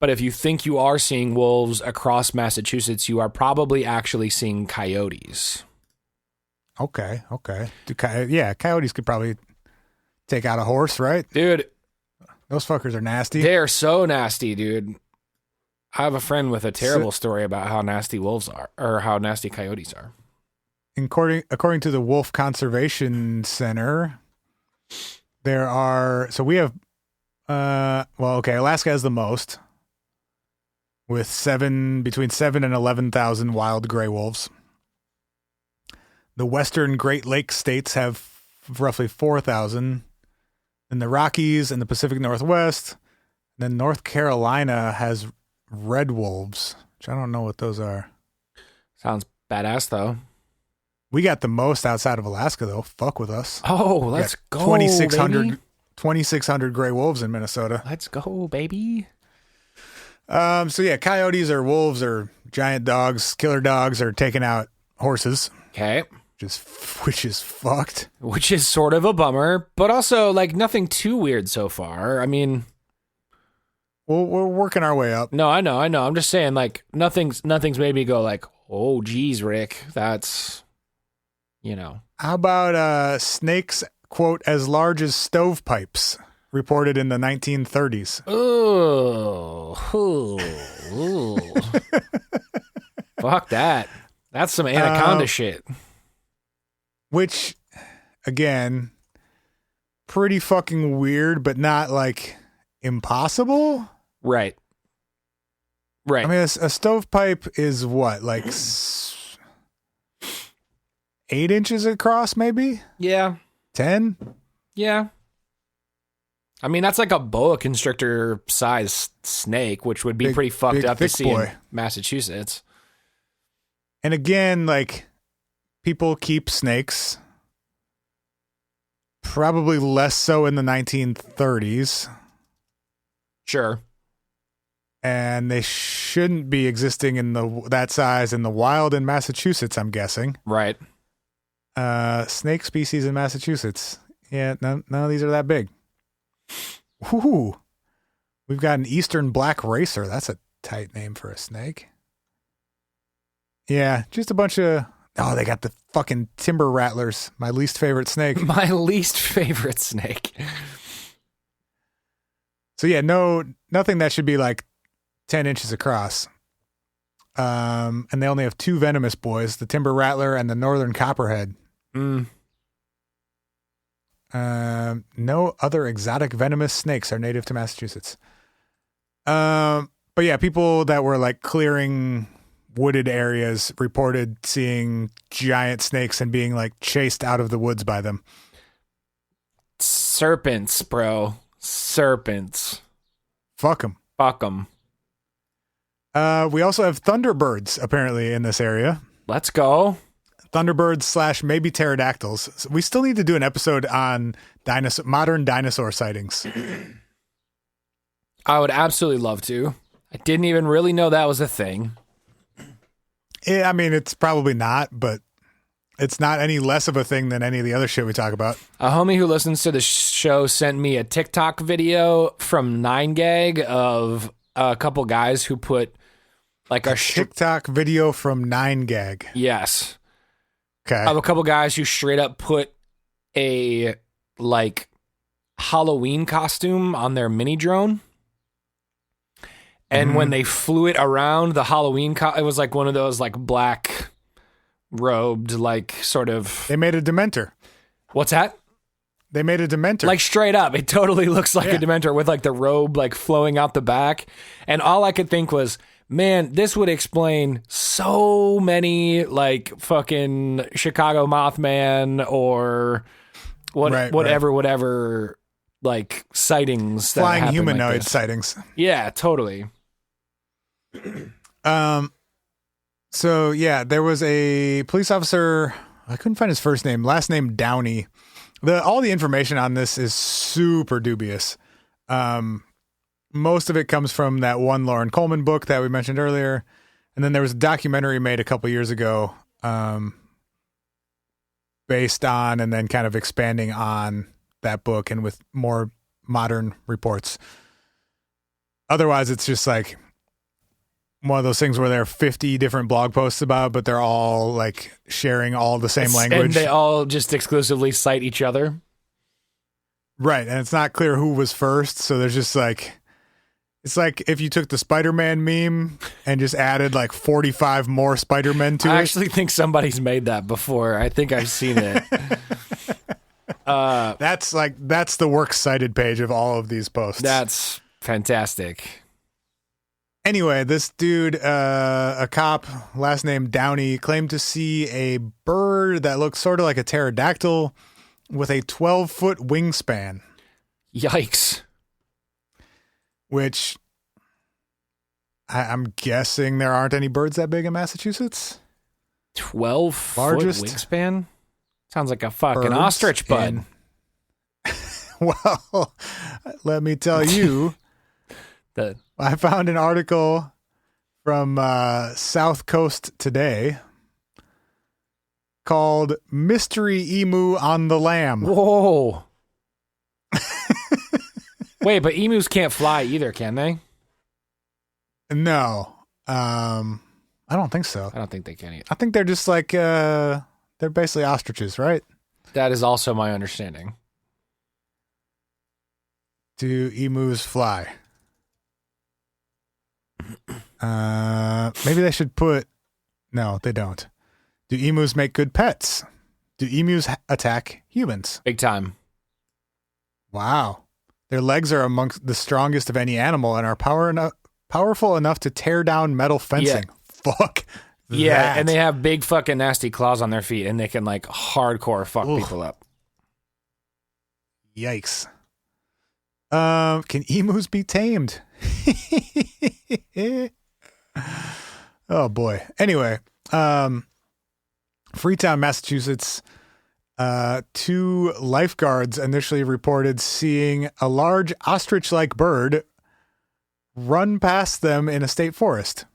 but if you think you are seeing wolves across Massachusetts, you are probably actually seeing coyotes. Okay. Coyotes could probably take out a horse, right? Dude. Those fuckers are nasty. They are so nasty, dude. I have a friend with a terrible story about how nasty wolves are, or how nasty coyotes are. According to the Wolf Conservation Center, there are, so we have, Alaska has the most, with between 7 and 11,000 wild gray wolves. The Western Great Lakes states have roughly 4,000. In the Rockies and the Pacific Northwest. And then North Carolina has red wolves, which I don't know what those are. Sounds badass, though. We got the most outside of Alaska, though. Fuck with us. Oh, let's go, 2,600 gray wolves in Minnesota. Let's go, baby. So yeah, coyotes or wolves or giant dogs, killer dogs are taking out horses. Okay. Which is fucked. Which is sort of a bummer, but also like nothing too weird so far. I mean, well, we're working our way up. no, I know. I'm just saying, like nothing's made me go like, oh, geez, Rick, that's, How about snakes, quote, as large as stovepipes, reported in the 1930s? Ooh. Fuck that. That's some anaconda shit. Which, again, pretty fucking weird, but not like impossible. Right. I mean, a stovepipe is what, like 8 inches across, maybe? Yeah. 10? Yeah. I mean, that's like a boa constrictor size snake, which would be pretty fucked up to see in Massachusetts. And again, like, people keep snakes. Probably less so in the 1930s. Sure. And they shouldn't be existing in that size in the wild in Massachusetts, I'm guessing. Right. Snake species in Massachusetts. Yeah, none of these are that big. Ooh. We've got an eastern black racer. That's a tight name for a snake. Yeah, just a bunch of... Oh, they got the fucking timber rattlers. My least favorite snake. My least favorite snake. So yeah, nothing that should be like 10 inches across. And they only have 2 venomous boys, the timber rattler and the northern copperhead. No other exotic venomous snakes are native to Massachusetts. But yeah, people that were like clearing wooded areas reported seeing giant snakes and being like chased out of the woods by them. Serpents, bro. Serpents. Fuck them. Fuck them. We also have thunderbirds apparently in this area. Let's go. Thunderbirds / maybe pterodactyls. So we still need to do an episode on modern dinosaur sightings. I would absolutely love to. I didn't even really know that was a thing. Yeah, I mean, it's probably not, but it's not any less of a thing than any of the other shit we talk about. A homie who listens to the show sent me a TikTok video from 9gag of a couple guys who put like a TikTok video from 9gag. Yes. Okay. Of a couple guys who straight up put a like Halloween costume on their mini drone. And when they flew it around the Halloween, it was like one of those like black robed, like sort of. They made a Dementor. What's that? They made a Dementor. Like straight up. It totally looks like a Dementor with like the robe like flowing out the back. And all I could think was, man, this would explain so many like fucking Chicago Mothman or whatever like sightings. Flying that humanoid like sightings. Yeah, totally. So yeah, there was a police officer. I couldn't find his first name. Last name Downey. All the information on this is super dubious. Most of it comes from that one Lauren Coleman book that we mentioned earlier, and then there was a documentary made a couple years ago, based on and then kind of expanding on that book and with more modern reports. Otherwise, it's just like one of those things where there are 50 different blog posts about, but they're all like sharing all the same language. And they all just exclusively cite each other. Right. And it's not clear who was first. So there's just like, it's like if you took the Spider-Man meme and just added like 45 more Spider-Men to it. I actually think somebody's made that before. I think I've seen it. That's the works cited page of all of these posts. That's fantastic. Anyway, this dude, a cop, last name Downey, claimed to see a bird that looked sort of like a pterodactyl with a 12-foot wingspan. Yikes. Which I'm guessing there aren't any birds that big in Massachusetts. 12-foot wingspan? Sounds like a fucking birds ostrich bud. Well, let me tell you. I found an article from South Coast Today called Mystery Emu on the Lam. Whoa. Wait, but emus can't fly either, can they? No. I don't think so. I don't think they can either. I think they're just like, they're basically ostriches, right? That is also my understanding. Do emus fly? Maybe they should put... No, they don't. Do emus make good pets? Do emus attack humans? Big time. Wow. Their legs are amongst the strongest of any animal and are powerful enough to tear down metal fencing. Yeah. Fuck. Yeah, that. and they have big fucking nasty claws on their feet, and they can like hardcore fuck people up. Yikes. Can emus be tamed? Oh boy. Anyway, Freetown, Massachusetts. 2 lifeguards initially reported seeing a large ostrich-like bird run past them in a state forest.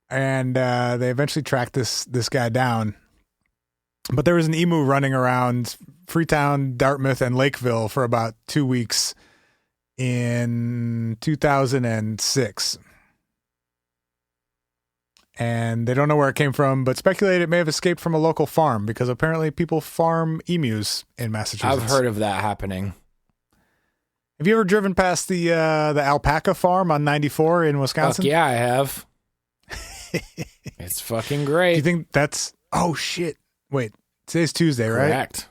And they eventually tracked this guy down. But there was an emu running around Freetown, Dartmouth, and Lakeville for about 2 weeks in 2006. And they don't know where it came from, but speculate it may have escaped from a local farm because apparently people farm emus in Massachusetts. I've heard of that happening. Have you ever driven past the alpaca farm on 94 in Wisconsin? Fuck yeah, I have. It's fucking great. Do you think that's... Oh, shit. Wait, today's Tuesday, right? Correct.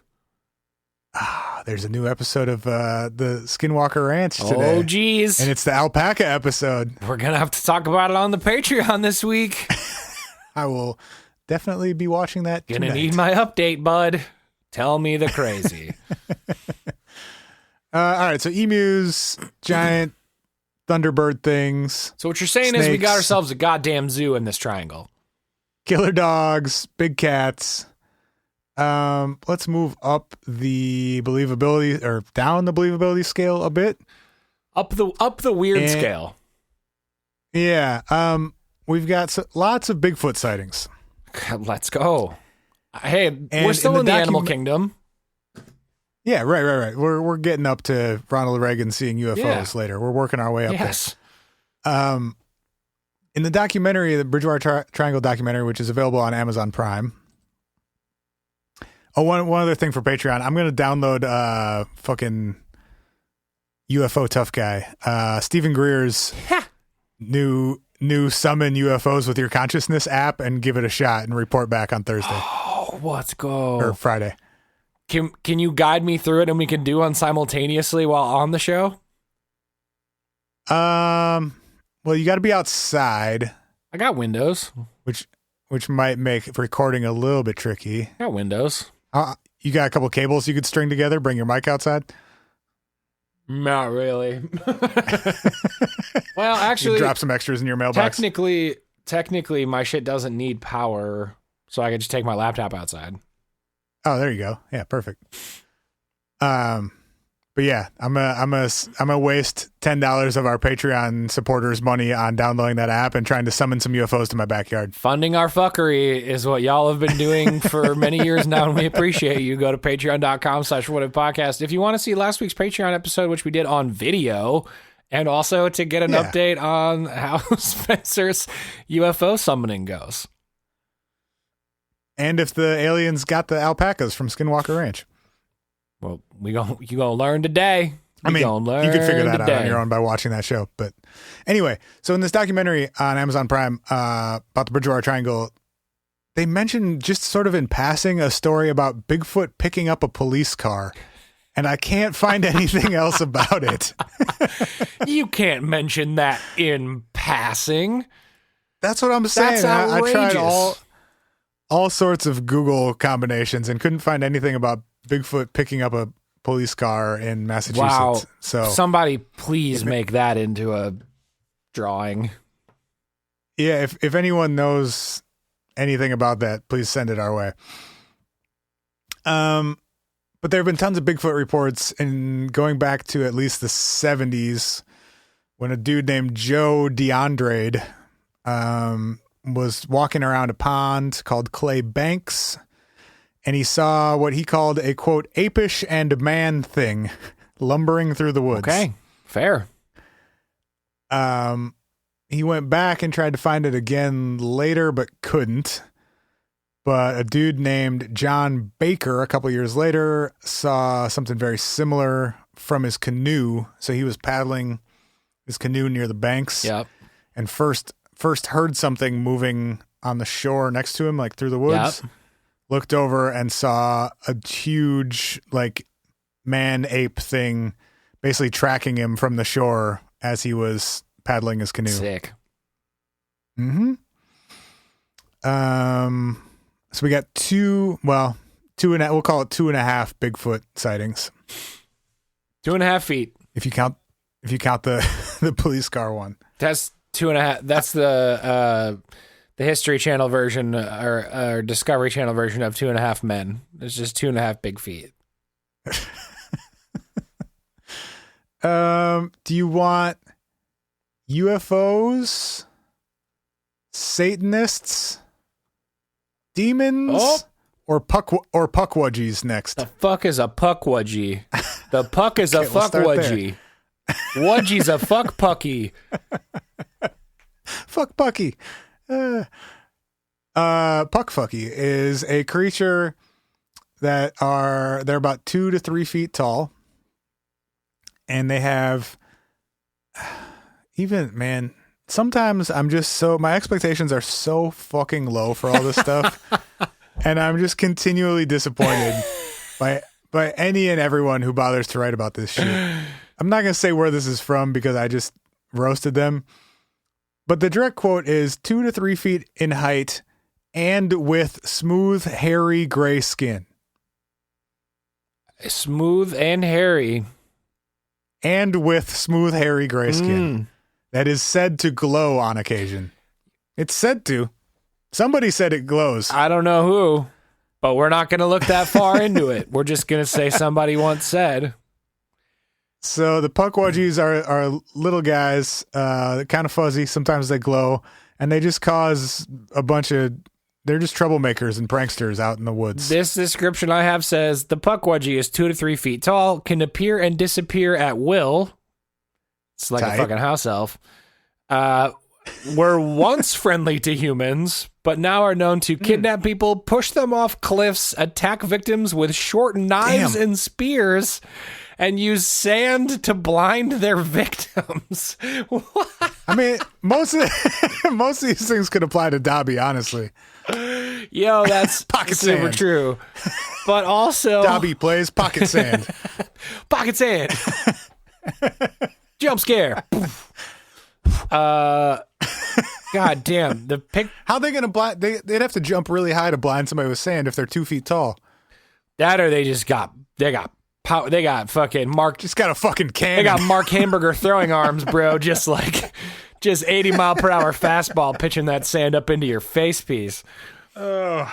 There's a new episode of the Skinwalker Ranch today. Oh, geez. And it's the alpaca episode. We're going to have to talk about it on the Patreon this week. I will definitely be watching that Gonna tonight. need my update, bud. Tell me the crazy. All right, so emus, giant thunderbird things. So what you're saying is we got ourselves a goddamn zoo in this triangle. Killer dogs, big cats. Let's move up the believability or down the believability scale a bit. Up the weird scale. Yeah. We've got lots of Bigfoot sightings. Let's go. Hey, And we're still in the animal docu- kingdom. Yeah, right. We're getting up to Ronald Reagan seeing UFOs later. We're working our way up Yes. there. In the documentary, the Bridgewater Triangle documentary, which is available on Amazon Prime. Oh, one other thing for Patreon. I'm going to download fucking UFO tough guy. Stephen Greer's new Summon UFOs with Your Consciousness app and give it a shot and report back on Thursday. Oh, let's go. Or Friday. Can you guide me through it and we can do one simultaneously while on the show? Well, you got to be outside. I got windows. Which might make recording a little bit tricky. I got windows. You got a couple cables you could string together, bring your mic outside? Not really. Well, actually, drop some extras in your mailbox. Technically, my shit doesn't need power, so I could just take my laptop outside. Oh, there you go. Yeah, perfect. But yeah, I'm gonna waste $10 of our Patreon supporters' money on downloading that app and trying to summon some UFOs to my backyard. Funding our fuckery is what y'all have been doing for many years now, and we appreciate you. Go to patreon.com/whatifpodcast if you want to see last week's Patreon episode, which we did on video, and also to get an update on how Spencer's UFO summoning goes. And if the aliens got the alpacas from Skinwalker Ranch. Well, you gonna learn today. You could figure that out on your own by watching that show. But anyway, so in this documentary on Amazon Prime about the Bridgewater Triangle, they mentioned just sort of in passing a story about Bigfoot picking up a police car. And I can't find anything else about it. You can't mention that in passing. That's what I'm saying. That's outrageous. I tried all sorts of Google combinations and couldn't find anything about Bigfoot picking up a police car in Massachusetts. Wow. So somebody please make that into a drawing. Yeah, if anyone knows anything about that, please send it our way. But But there have been tons of Bigfoot reports, and going back to at least the 70s, when a dude named Joe DeAndrade was walking around a pond called Clay Banks, and he saw what he called a, quote, apish and man thing lumbering through the woods. Okay, fair. He went back and tried to find it again later, but couldn't. But a dude named John Baker, a couple years later, saw something very similar from his canoe. So he was paddling his canoe near the banks. Yep. And first heard something moving on the shore next to him, like through the woods. Yep. Looked over and saw a huge, like, man-ape thing basically tracking him from the shore as he was paddling his canoe. Sick. Mm-hmm. So we got we'll call it 2.5 Bigfoot sightings. 2.5 feet. If you count the the police car one. That's 2.5. That's the History Channel version or Discovery Channel version of 2.5 Men. It's just 2.5 big feet. Do you want UFOs, Satanists, demons, or puckwudgies next? The fuck is a puckwudgie? The puck is a fuckwudgie. Wudgie's a fuck pucky. Fuck Pucky. Puckfucky is a creature they're about 2 to 3 feet tall, and they have sometimes my expectations are so fucking low for all this stuff, and I'm just continually disappointed by any and everyone who bothers to write about this shit. I'm not gonna say where this is from because I just roasted them. But the direct quote is 2 to 3 feet in height and with smooth, hairy gray skin. Smooth and hairy. And with smooth, hairy gray skin. That is said to glow on occasion. It's said to. Somebody said it glows. I don't know who, but we're not going to look that far into it. We're just going to say somebody once said. So the puckwudgies are little guys, kind of fuzzy. Sometimes they glow, and they just cause they're just troublemakers and pranksters out in the woods. This description I have says the puckwudgie is 2 to 3 feet tall, can appear and disappear at will. It's like a fucking house elf. Were once friendly to humans, but now are known to kidnap people, push them off cliffs, attack victims with short knives and spears, and use sand to blind their victims. I mean, most of these things could apply to Dobby, honestly. Yo, that's pocket super sand. True. But also, Dobby plays pocket sand. Pocket sand. Jump scare. God damn. How are they gonna blind? They'd have to jump really high to blind somebody with sand if they're 2 feet tall. That or they got fucking Mark. Just got a fucking cannon. They got Mark Hamburger throwing arms, bro. Just 80 mile per hour fastball pitching that sand up into your face piece. Oh,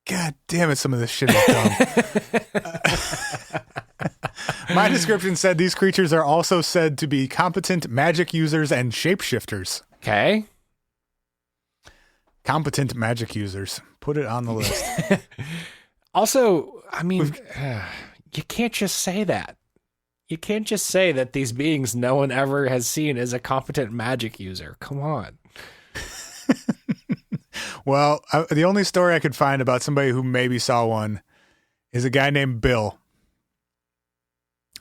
God damn it! Some of this shit is dumb. My description said these creatures are also said to be competent magic users and shapeshifters. Okay. Competent magic users. Put it on the list. Also, I mean, you can't just say that. You can't just say that these beings no one ever has seen as a competent magic user. Come on. Well, the only story I could find about somebody who maybe saw one is a guy named Bill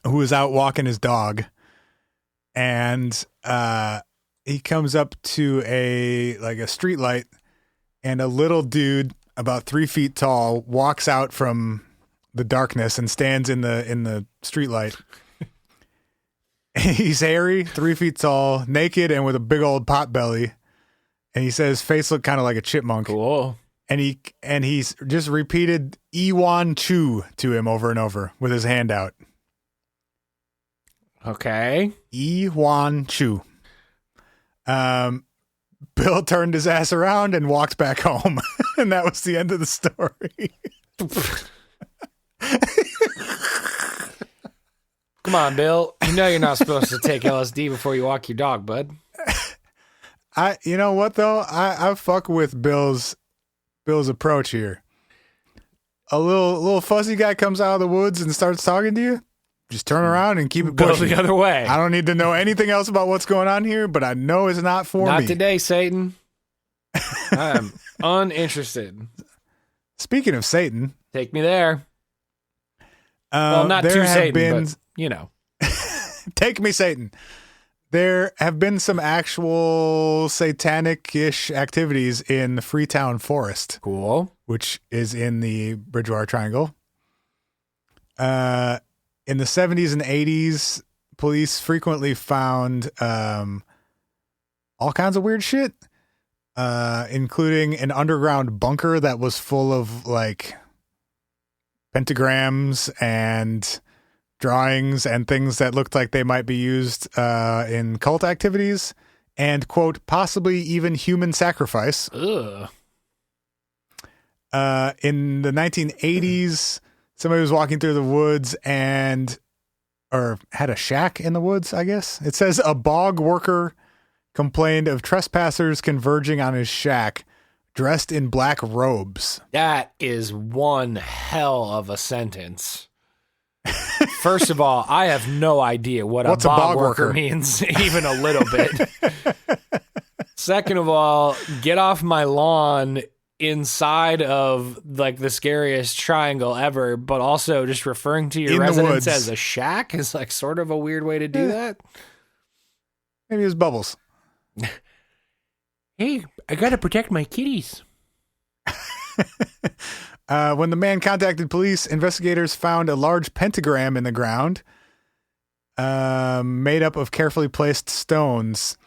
who was out walking his dog, and he comes up to a street light, and a little dude about 3 feet tall walks out from the darkness and stands in the street light. He's hairy, 3 feet tall, naked, and with a big old pot belly. And he says face looked kind of like a chipmunk. Cool. And he's just repeated Ewan Chu to him over and over with his hand out. Okay. Ewan Chu. Bill turned his ass around and walked back home. And that was the end of the story. Come on, Bill. You know you're not supposed to take LSD before you walk your dog, bud. You know what though? I fuck with Bill's approach here. A little fuzzy guy comes out of the woods and starts talking to you. Just turn around and keep it Go pushing. the other way. I don't need to know anything else about what's going on here, but I know it's not for me. Not today, Satan. I am uninterested. Speaking of Satan, Take me there. Well, not to Satan, but, you know. Take me, Satan. There have been some actual satanic-ish activities in the Freetown Forest. Cool. Which is in the Bridgewater Triangle. In the 70s and 80s, police frequently found all kinds of weird shit, including an underground bunker that was full of like pentagrams and drawings and things that looked like they might be used in cult activities and, quote, possibly even human sacrifice. Ugh. In the 1980s, somebody was walking through the woods or had a shack in the woods, I guess. It says a bog worker complained of trespassers converging on his shack dressed in black robes. That is one hell of a sentence. First of all, I have no idea what a bog worker means, even a little bit. Second of all, get off my lawn inside of like the scariest triangle ever, but also just referring to your residence as a shack is like sort of a weird way to do that. Maybe it was Bubbles. Hey, I gotta protect my kitties. When the man contacted police, investigators found a large pentagram in the ground made up of carefully placed stones.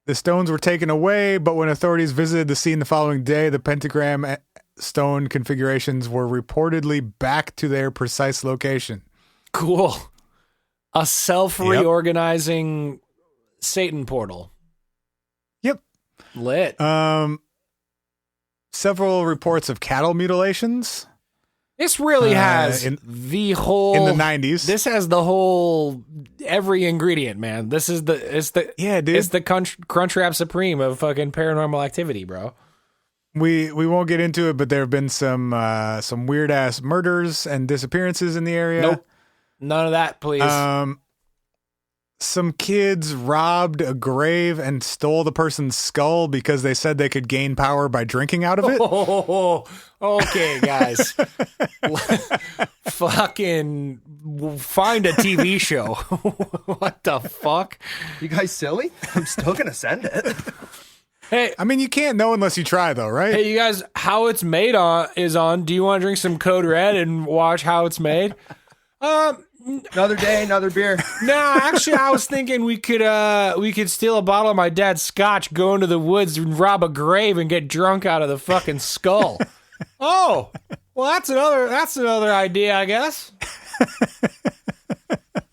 The stones were taken away, but when authorities visited the scene the following day, the pentagram stone configurations were reportedly back to their precise location. Cool. A self-reorganizing Satan portal. Yep. Lit. Several reports of cattle mutilations. This really has the whole in the 90s. This has the whole every ingredient, man. This is it's the Crunchwrap Supreme of fucking paranormal activity, bro. We won't get into it, but there have been some weird ass murders and disappearances in the area. Nope. None of that, please. Some kids robbed a grave and stole the person's skull because they said they could gain power by drinking out of it. Oh, okay, guys. Fucking find a TV show. What the fuck? You guys silly? I'm still going to send it. Hey, I mean, you can't know unless you try, though, right? Hey, you guys, How It's Made is on. Do you want to drink some Code Red and watch How It's Made? Another day, another beer. No, actually, I was thinking we could steal a bottle of my dad's scotch, go into the woods and rob a grave and get drunk out of the fucking skull. Oh, well, that's another idea, I guess.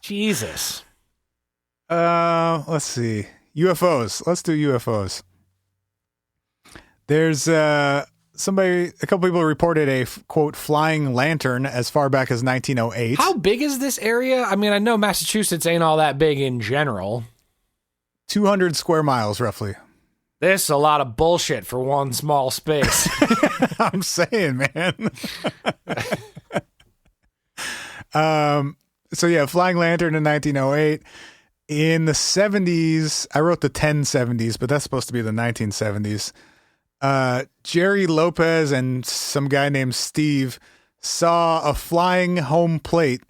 Jesus. Let's see. UFOs. Let's do UFOs. There's a couple people reported a, quote, flying lantern as far back as 1908. How big is this area? I mean, I know Massachusetts ain't all that big in general. 200 square miles, roughly. This is a lot of bullshit for one small space. I'm saying, man. So yeah, flying lantern in 1908. In the 70s, I wrote the 1070s, but that's supposed to be the 1970s. Jerry Lopez and some guy named Steve saw a flying home plate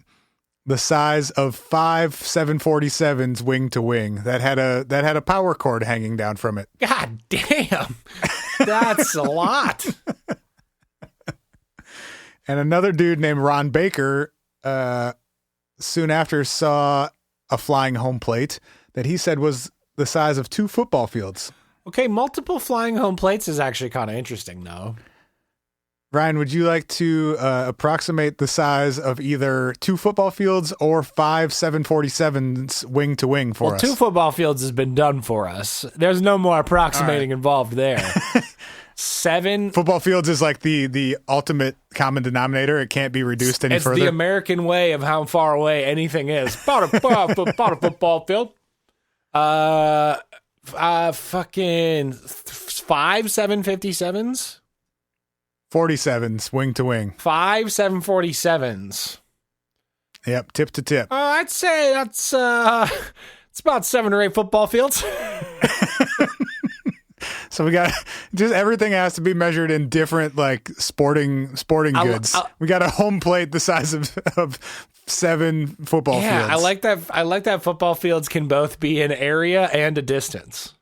the size of 5 747s wing to wing that had a power cord hanging down from it. God damn. That's a lot. And another dude named Ron Baker soon after saw a flying home plate that he said was the size of 2 football fields. Okay, multiple flying home plates is actually kind of interesting, though. Ryan, would you like to approximate the size of either 2 football fields or 5 747s wing to wing for us? 2 football fields has been done for us. There's no more approximating involved there. 7. Football fields is like the ultimate common denominator. It can't be reduced any further. It's the American way of how far away anything is. About a football field. Fucking 5 757s. 47s, wing to wing. 5 747s. Yep, tip to tip. I'd say that's it's about 7 or 8 football fields. So we got just everything has to be measured in different like sporting goods. We got a home plate the size of 7 football fields. Yeah, I like that. I like that football fields can both be an area and a distance.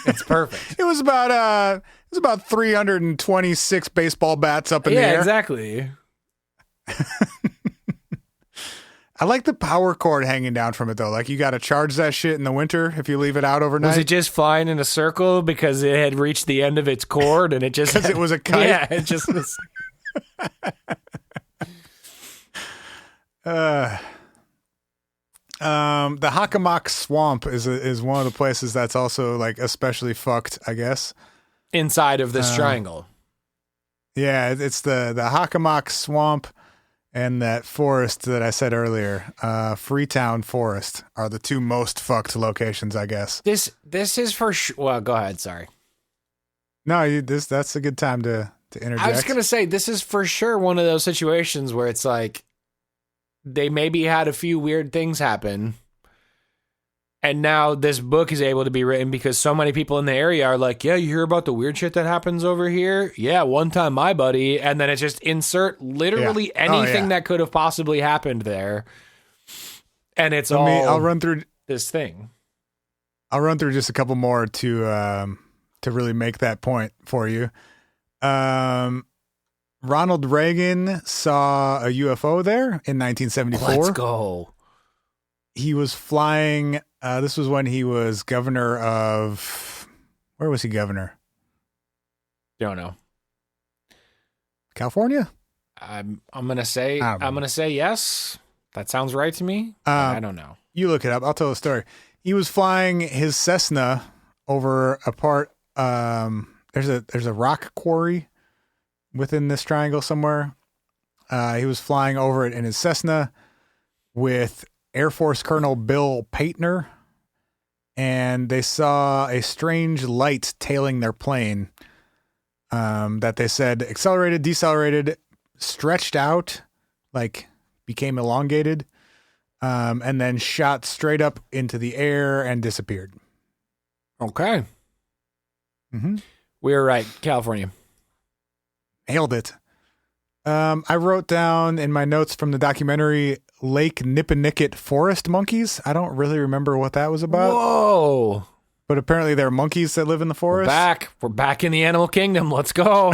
It's perfect. It was about 326 baseball bats up in the air. Yeah, exactly. I like the power cord hanging down from it though. Like you got to charge that shit in the winter if you leave it out overnight. Was it just flying in a circle because it had reached the end of its cord and it just because it was a kite? Yeah, it just was. The Hockomock Swamp is one of the places that's also like especially fucked, I guess. Inside of this triangle. Yeah, it's the Hockomock Swamp and that forest that I said earlier, Freetown Forest, are the 2 most fucked locations, I guess. This is for sure. Well, go ahead. Sorry. No, that's a good time to interject. I was gonna say this is for sure one of those situations where it's like they maybe had a few weird things happen, and now this book is able to be written because so many people in the area are like, yeah, you hear about the weird shit that happens over here? Yeah, one time my buddy. And then it's just insert literally anything that could have possibly happened there. And it's I'll run through this thing. I'll run through just a couple more to really make that point for you. Ronald Reagan saw a UFO there in 1974. Let's go. He was flying. This was when he was governor of. Where was he governor? Don't know. California. I'm gonna say yes. That sounds right to me. I don't know. You look it up. I'll tell the story. He was flying his Cessna over a part. There's a rock quarry within this triangle somewhere. He was flying over it in his Cessna with Air Force Colonel Bill Paitner, and they saw a strange light tailing their plane that they said accelerated, decelerated, stretched out, like became elongated, and then shot straight up into the air and disappeared. Okay. Mm-hmm. We were right. California. Nailed it. I wrote down in my notes from the documentary Lake Nipponicket forest monkeys. I don't really remember what that was about. Whoa. But apparently there are monkeys that live in the forest. We're back in the animal kingdom. Let's go.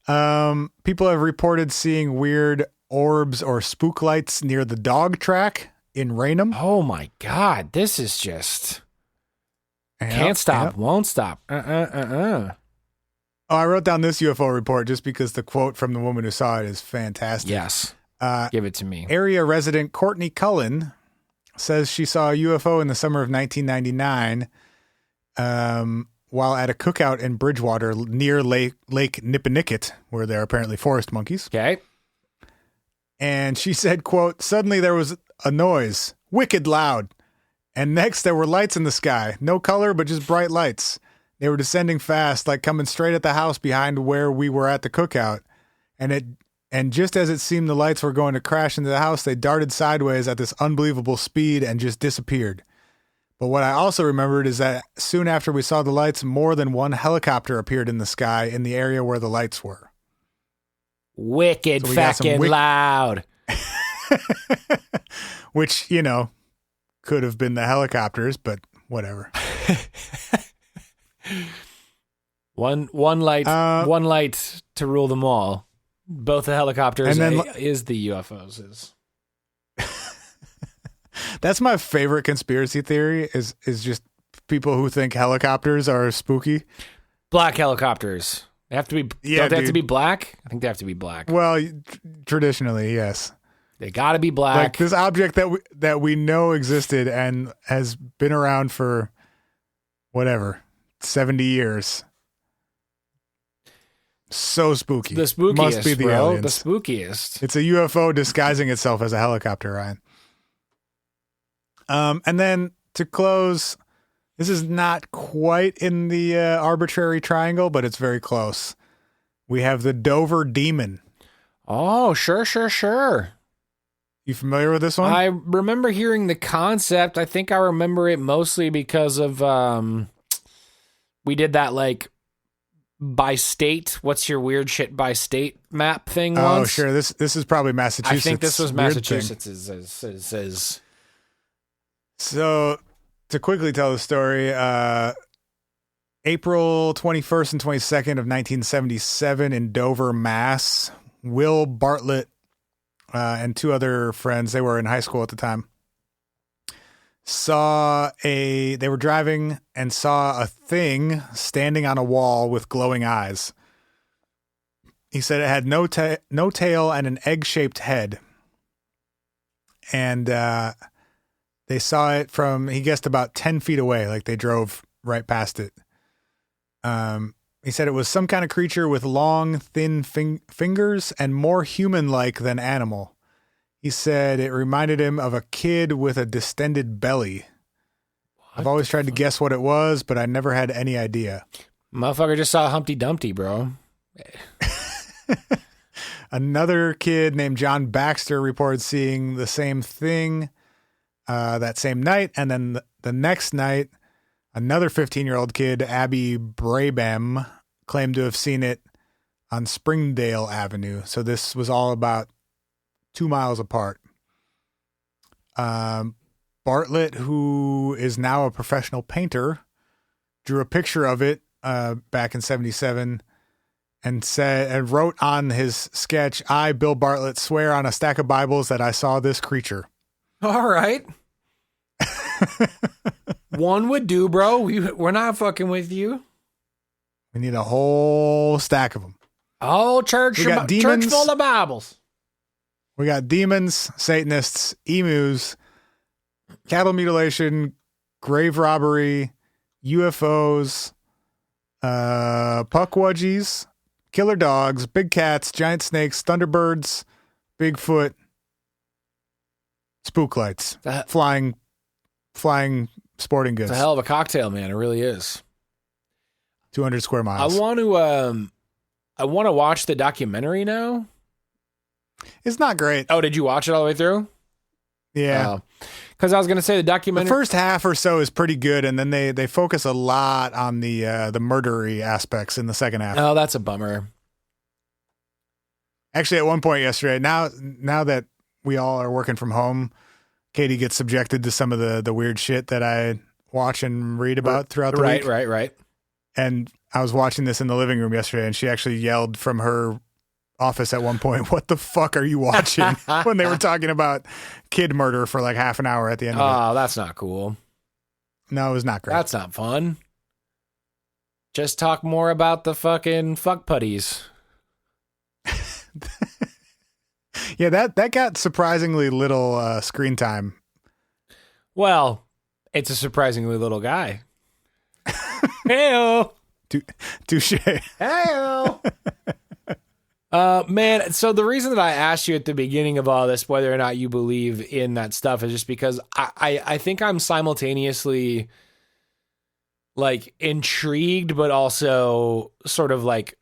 People have reported seeing weird orbs or spook lights near the dog track in Raynham. Oh my God. This is just can't stop, won't stop. Oh, I wrote down this UFO report just because the quote from the woman who saw it is fantastic. Yes. Give it to me. Area resident Courtney Cullen says she saw a UFO in the summer of 1999 while at a cookout in Bridgewater near Lake Nipponicket, where there are apparently forest monkeys. Okay. And she said, quote, suddenly there was a noise, wicked loud. And next there were lights in the sky. No color, but just bright lights. They were descending fast, like coming straight at the house behind where we were at the cookout. And just as it seemed the lights were going to crash into the house, they darted sideways at this unbelievable speed and just disappeared. But what I also remembered is that soon after we saw the lights, more than one helicopter appeared in the sky in the area where the lights were. Wicked fucking loud. Which, could have been the helicopters, but whatever. One light to rule them all. Both the helicopters and then, is the UFOs. That's my favorite conspiracy theory is just people who think helicopters are spooky. Black helicopters. They have to be. Yeah, don't they have to be black? I think they have to be black. Well, traditionally, yes. They got to be black. Like this object that we know existed and has been around for whatever 70 years. So spooky. The spookiest, Must be the bro. aliens. The spookiest. It's a UFO disguising itself as a helicopter, Ryan. And then to close, this is not quite in the arbitrary triangle, but it's very close. We have the Dover Demon. Oh, sure. You familiar with this one? I remember hearing the concept. I think I remember it mostly because of we did that like by state. What's your weird shit by state map thing? Oh, once. sure. This is probably Massachusetts. I think this was Weird Massachusetts. So to quickly tell the story, April 21st and 22nd of 1977 in Dover, Mass, Will Bartlett and two other friends, they were in high school at the time, they were driving and saw a thing standing on a wall with glowing eyes. He said it had no tail and an egg-shaped head. And they saw it from, he guessed, about 10 feet away, like they drove right past it. He said it was some kind of creature with long, thin fingers and more human-like than animal. He said it reminded him of a kid with a distended belly. I've always tried to guess what it was, but I never had any idea. Motherfucker just saw Humpty Dumpty, bro. Another kid named John Baxter reported seeing the same thing that same night, and then the next night, another 15-year-old kid, Abby Brabham, claimed to have seen it on Springdale Avenue. So this was all about 2 miles apart. Bartlett, who is now a professional painter, drew a picture of it back in 1977 and wrote on his sketch, "I, Bill Bartlett, swear on a stack of Bibles that I saw this creature." All right. One would do, bro. We're not fucking with you. We need a whole stack of them. Oh, church full of Bibles. We got demons, Satanists, emus, cattle mutilation, grave robbery, UFOs, puckwudgies, killer dogs, big cats, giant snakes, thunderbirds, Bigfoot, spook lights, flying sporting goods. It's a hell of a cocktail, man. It really is. 200 square miles. I want to watch the documentary now. It's not great. Oh, did you watch it all the way through? Yeah. Because I was going to say the documentary. The first half or so is pretty good, and then they focus a lot on the murdery aspects in the second half. Oh, that's a bummer. Actually, at one point yesterday, now that we all are working from home, Katie gets subjected to some of the weird shit that I watch and read about throughout the week. Right. And I was watching this in the living room yesterday, and she actually yelled from her office at one point, "What the fuck are you watching?" when they were talking about kid murder for like half an hour at the end of it. Oh, that's not cool. No, it was not great. That's not fun. Just talk more about the fucking fuck putties. Yeah, that got surprisingly little screen time. Well, it's a surprisingly little guy. Heyo. Touche. Heyo. Man, so the reason that I asked you at the beginning of all this whether or not you believe in that stuff is just because I think I'm simultaneously like intrigued, but also sort of like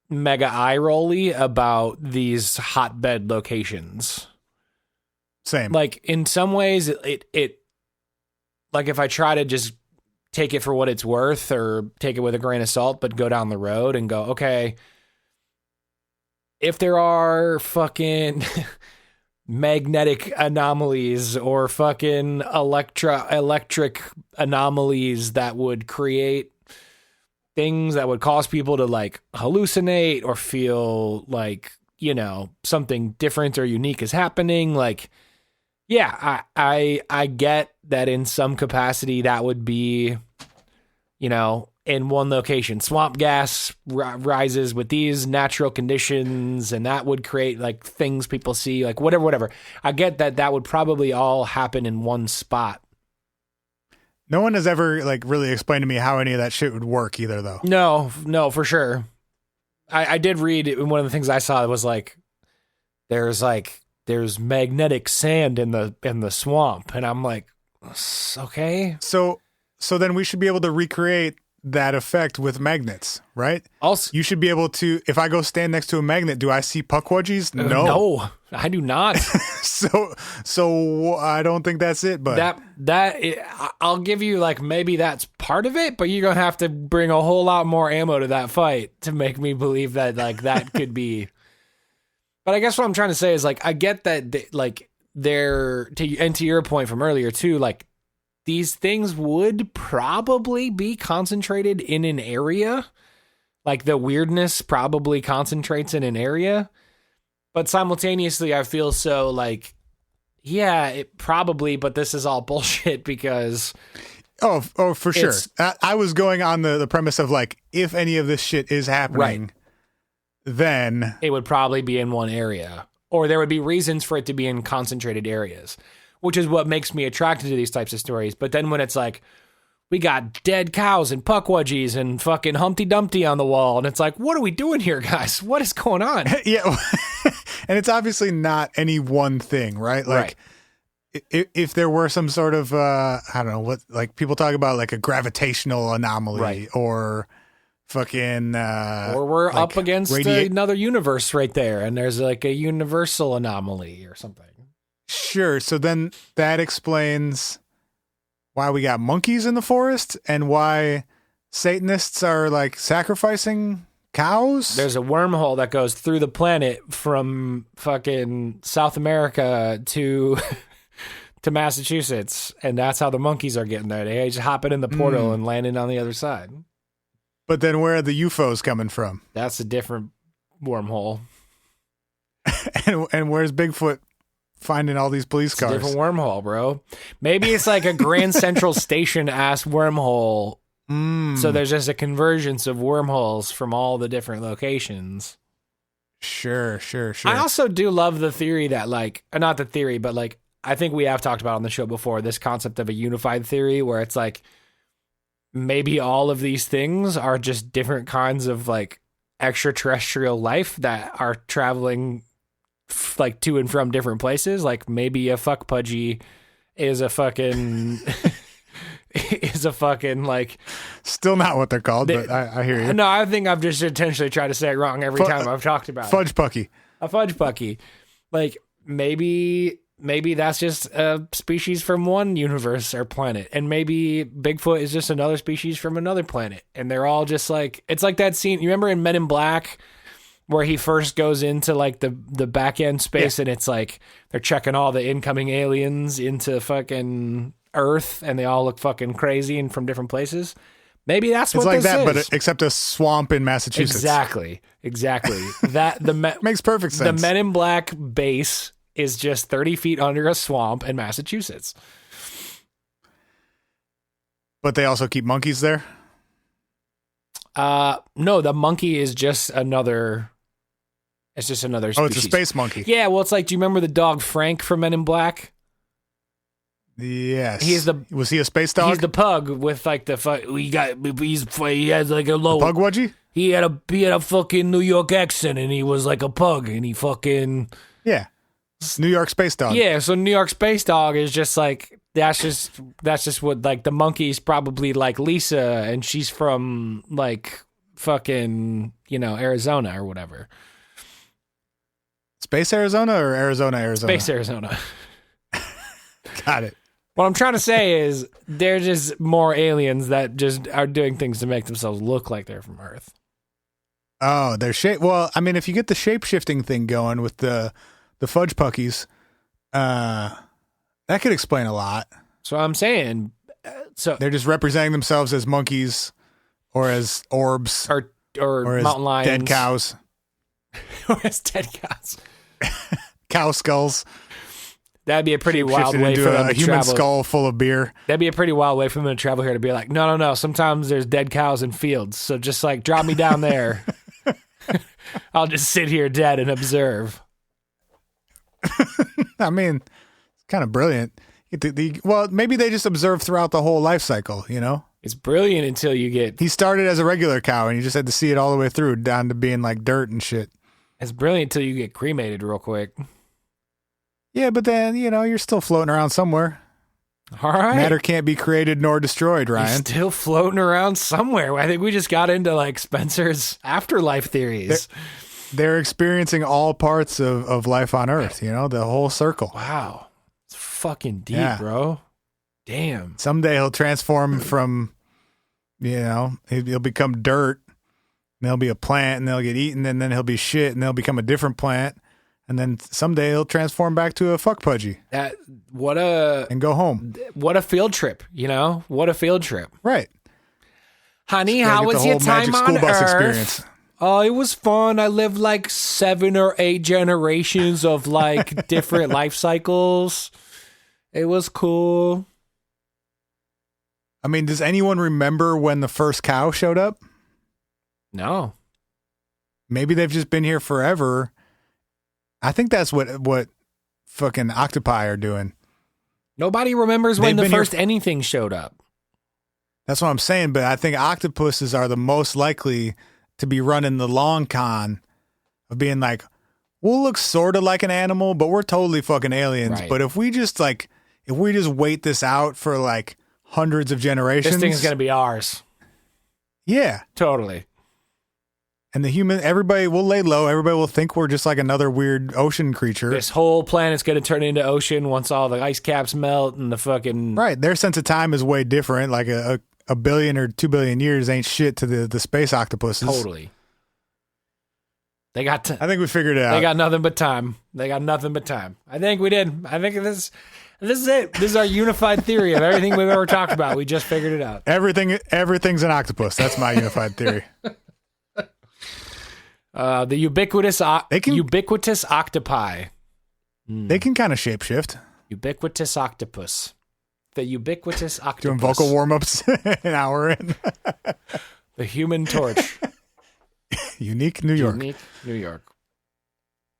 mega eye rolly about these hotbed locations. Same. Like in some ways it like if I try to just take it for what it's worth or take it with a grain of salt, but go down the road and go, okay, if there are fucking magnetic anomalies or fucking electric anomalies that would create things that would cause people to like hallucinate or feel like, you know, something different or unique is happening. Like, yeah, I get that in some capacity that would be, you know, in one location, swamp gas rises with these natural conditions and that would create like things people see, like whatever. I get that would probably all happen in one spot. No one has ever like really explained to me how any of that shit would work either, though. No, for sure. I did read one of the things I saw was there's magnetic sand in the swamp, and I'm like, okay. So then we should be able to recreate that effect with magnets, right? Also, you should be able to. If I go stand next to a magnet, do I see puckwudgies? No, I do not. so I don't think that's it. But I'll give you maybe that's part of it, but you're gonna have to bring a whole lot more ammo to that fight to make me believe that that could be. But I guess what I'm trying to say is I get that to your point from earlier too, these things would probably be concentrated in an area. The weirdness probably concentrates in an area. But simultaneously, I feel so yeah, it probably, but this is all bullshit because... Oh, for sure. I was going on the premise of if any of this shit is happening, right, then... it would probably be in one area. Or there would be reasons for it to be in concentrated areas, which is what makes me attracted to these types of stories. But then when it's we got dead cows and puckwudgies and fucking Humpty Dumpty on the wall, and it's what are we doing here, guys? What is going on? Yeah, and it's obviously not any one thing, right? Right. If there were some sort of, I don't know, what people talk about a gravitational anomaly, right, or fucking... or we're up against another universe right there, and there's a universal anomaly or something. Sure. So then that explains why we got monkeys in the forest and why Satanists are sacrificing cows. There's a wormhole that goes through the planet from fucking South America to Massachusetts, and that's how the monkeys are getting there. They just hopping in the portal and landing on the other side. But then where are the UFOs coming from? That's a different wormhole. and where's Bigfoot finding all these police cars? Different wormhole, bro. Maybe it's a Grand Central Station ass wormhole. So there's just a convergence of wormholes from all the different locations. Sure. I also do love the theory that not the theory, but I think we have talked about on the show before, this concept of a unified theory where it's maybe all of these things are just different kinds of extraterrestrial life that are traveling to and from different places. Maybe a fuck pudgy is a fucking still not what they're called, but I hear you. No, I think I've just intentionally tried to say it wrong every time I've talked about fudgepucky. A fudgepucky. Maybe that's just a species from one universe or planet, and maybe Bigfoot is just another species from another planet, and they're all just it's that scene you remember in Men in Black where he first goes into the back end space, and it's they're checking all the incoming aliens into fucking Earth, and they all look fucking crazy and from different places. Maybe that's what this is. But except a swamp in Massachusetts. Exactly. That makes perfect sense. The Men in Black base is just 30 feet under a swamp in Massachusetts. But they also keep monkeys there? No, the monkey is just another... It's just another species. Oh, it's a space monkey. Yeah, well, it's do you remember the dog Frank from Men in Black? Yes. Was he a space dog? He's the pug with he has a low... Pugwudgie? He had a fucking New York accent, and he was a pug, and he fucking... Yeah. New York space dog. Yeah, so New York space dog is just that's just what the monkey's probably Lisa, and she's from fucking Arizona or whatever. Space Arizona or Arizona? Space Arizona. Got it. What I'm trying to say is they're just more aliens that just are doing things to make themselves look like they're from Earth. Oh, they're well, I mean, if you get the shape-shifting thing going with the fudgepuckies, that could explain a lot. So I'm saying, so they're just representing themselves as monkeys or as orbs or as mountain lions, dead cows, or as dead cows, cow skulls. That'd be a pretty wild way for them to human travel. Skull full of beer. That'd be a pretty wild way for them to travel here to be no. Sometimes there's dead cows in fields, so just drop me down there. I'll just sit here dead and observe. I mean, it's kind of brilliant. Well, maybe they just observe throughout the whole life cycle, It's brilliant until you get. He started as a regular cow, and you just had to see it all the way through, down to being like dirt and shit. It's brilliant until you get cremated real quick. Yeah, but then, you're still floating around somewhere. All right. Matter can't be created nor destroyed, Ryan. You're still floating around somewhere. I think we just got into like Spencer's afterlife theories. They're experiencing all parts of life on Earth, the whole circle. Wow. It's fucking deep, bro. Damn. Someday he'll transform from, he'll become dirt, and there'll be a plant, and they'll get eaten, and then he'll be shit, and they'll become a different plant. And then someday he'll transform back to a fuckpudgy. And go home. What a field trip, What a field trip. Right. Honey, how was your time on Earth? Experience. Oh, it was fun. I lived like 7 or 8 generations of like different life cycles. It was cool. I mean, does anyone remember when the first cow showed up? No. Maybe they've just been here forever. I think that's what fucking octopi are doing. Nobody remembers when the first anything showed up. That's what I'm saying, but I think octopuses are the most likely to be running the long con of being like, we'll look sort of like an animal, but we're totally fucking aliens. Right. But if we just wait this out for like hundreds of generations, this thing is going to be ours. Yeah. Totally. And everybody will lay low. Everybody will think we're just like another weird ocean creature. This whole planet's going to turn into ocean once all the ice caps melt and the fucking... Right. Their sense of time is way different. Like a billion or 2 billion years ain't shit to the space octopuses. Totally. I think we figured it out. They got nothing but time. I think we did. I think this is it. This is our unified theory of everything we've ever talked about. We just figured it out. Everything's an octopus. That's my unified theory. The ubiquitous octopi. They can kind of shapeshift. Ubiquitous octopus. The ubiquitous octopus. Doing vocal warm-ups an hour in. The Human Torch. Unique New York.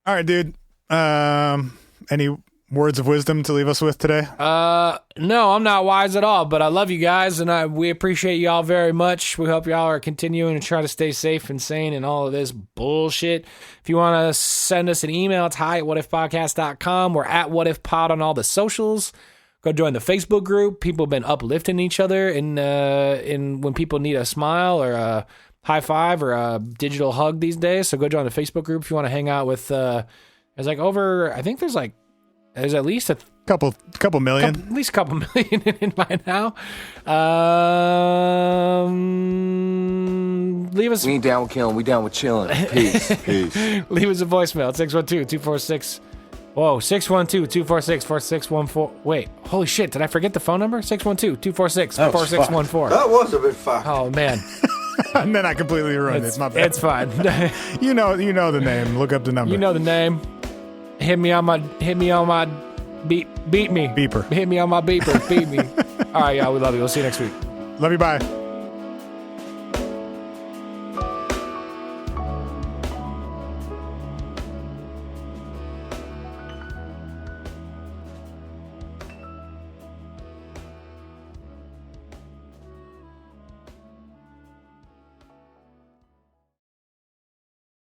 All right, dude. Any words of wisdom to leave us with today? No, I'm not wise at all, but I love you guys, and we appreciate y'all very much. We hope y'all are continuing to try to stay safe and sane and all of this bullshit. If you want to send us an email, it's hi@whatifpodcast.com. We're at whatifpod on all the socials. Go join the Facebook group. People have been uplifting each other in when people need a smile or a high five or a digital hug these days. So go join the Facebook group if you want to hang out with. There's at least a couple million. At least a couple million in by now. Leave us. We ain't down with killing. We down with chilling. Peace. Leave us a voicemail at 612-246. Whoa, 612-246-4614. Wait, holy shit, did I forget the phone number? 612-246-4614. That was a bit fucked. Oh, man. And then I completely ruined it. It's my bad. It's fine. You know the name. Look up the number. You know the name. Hit me on my beat me. Beeper. Hit me on my beeper. Beat me. All right, y'all, we love you. We'll see you next week. Love you. Bye.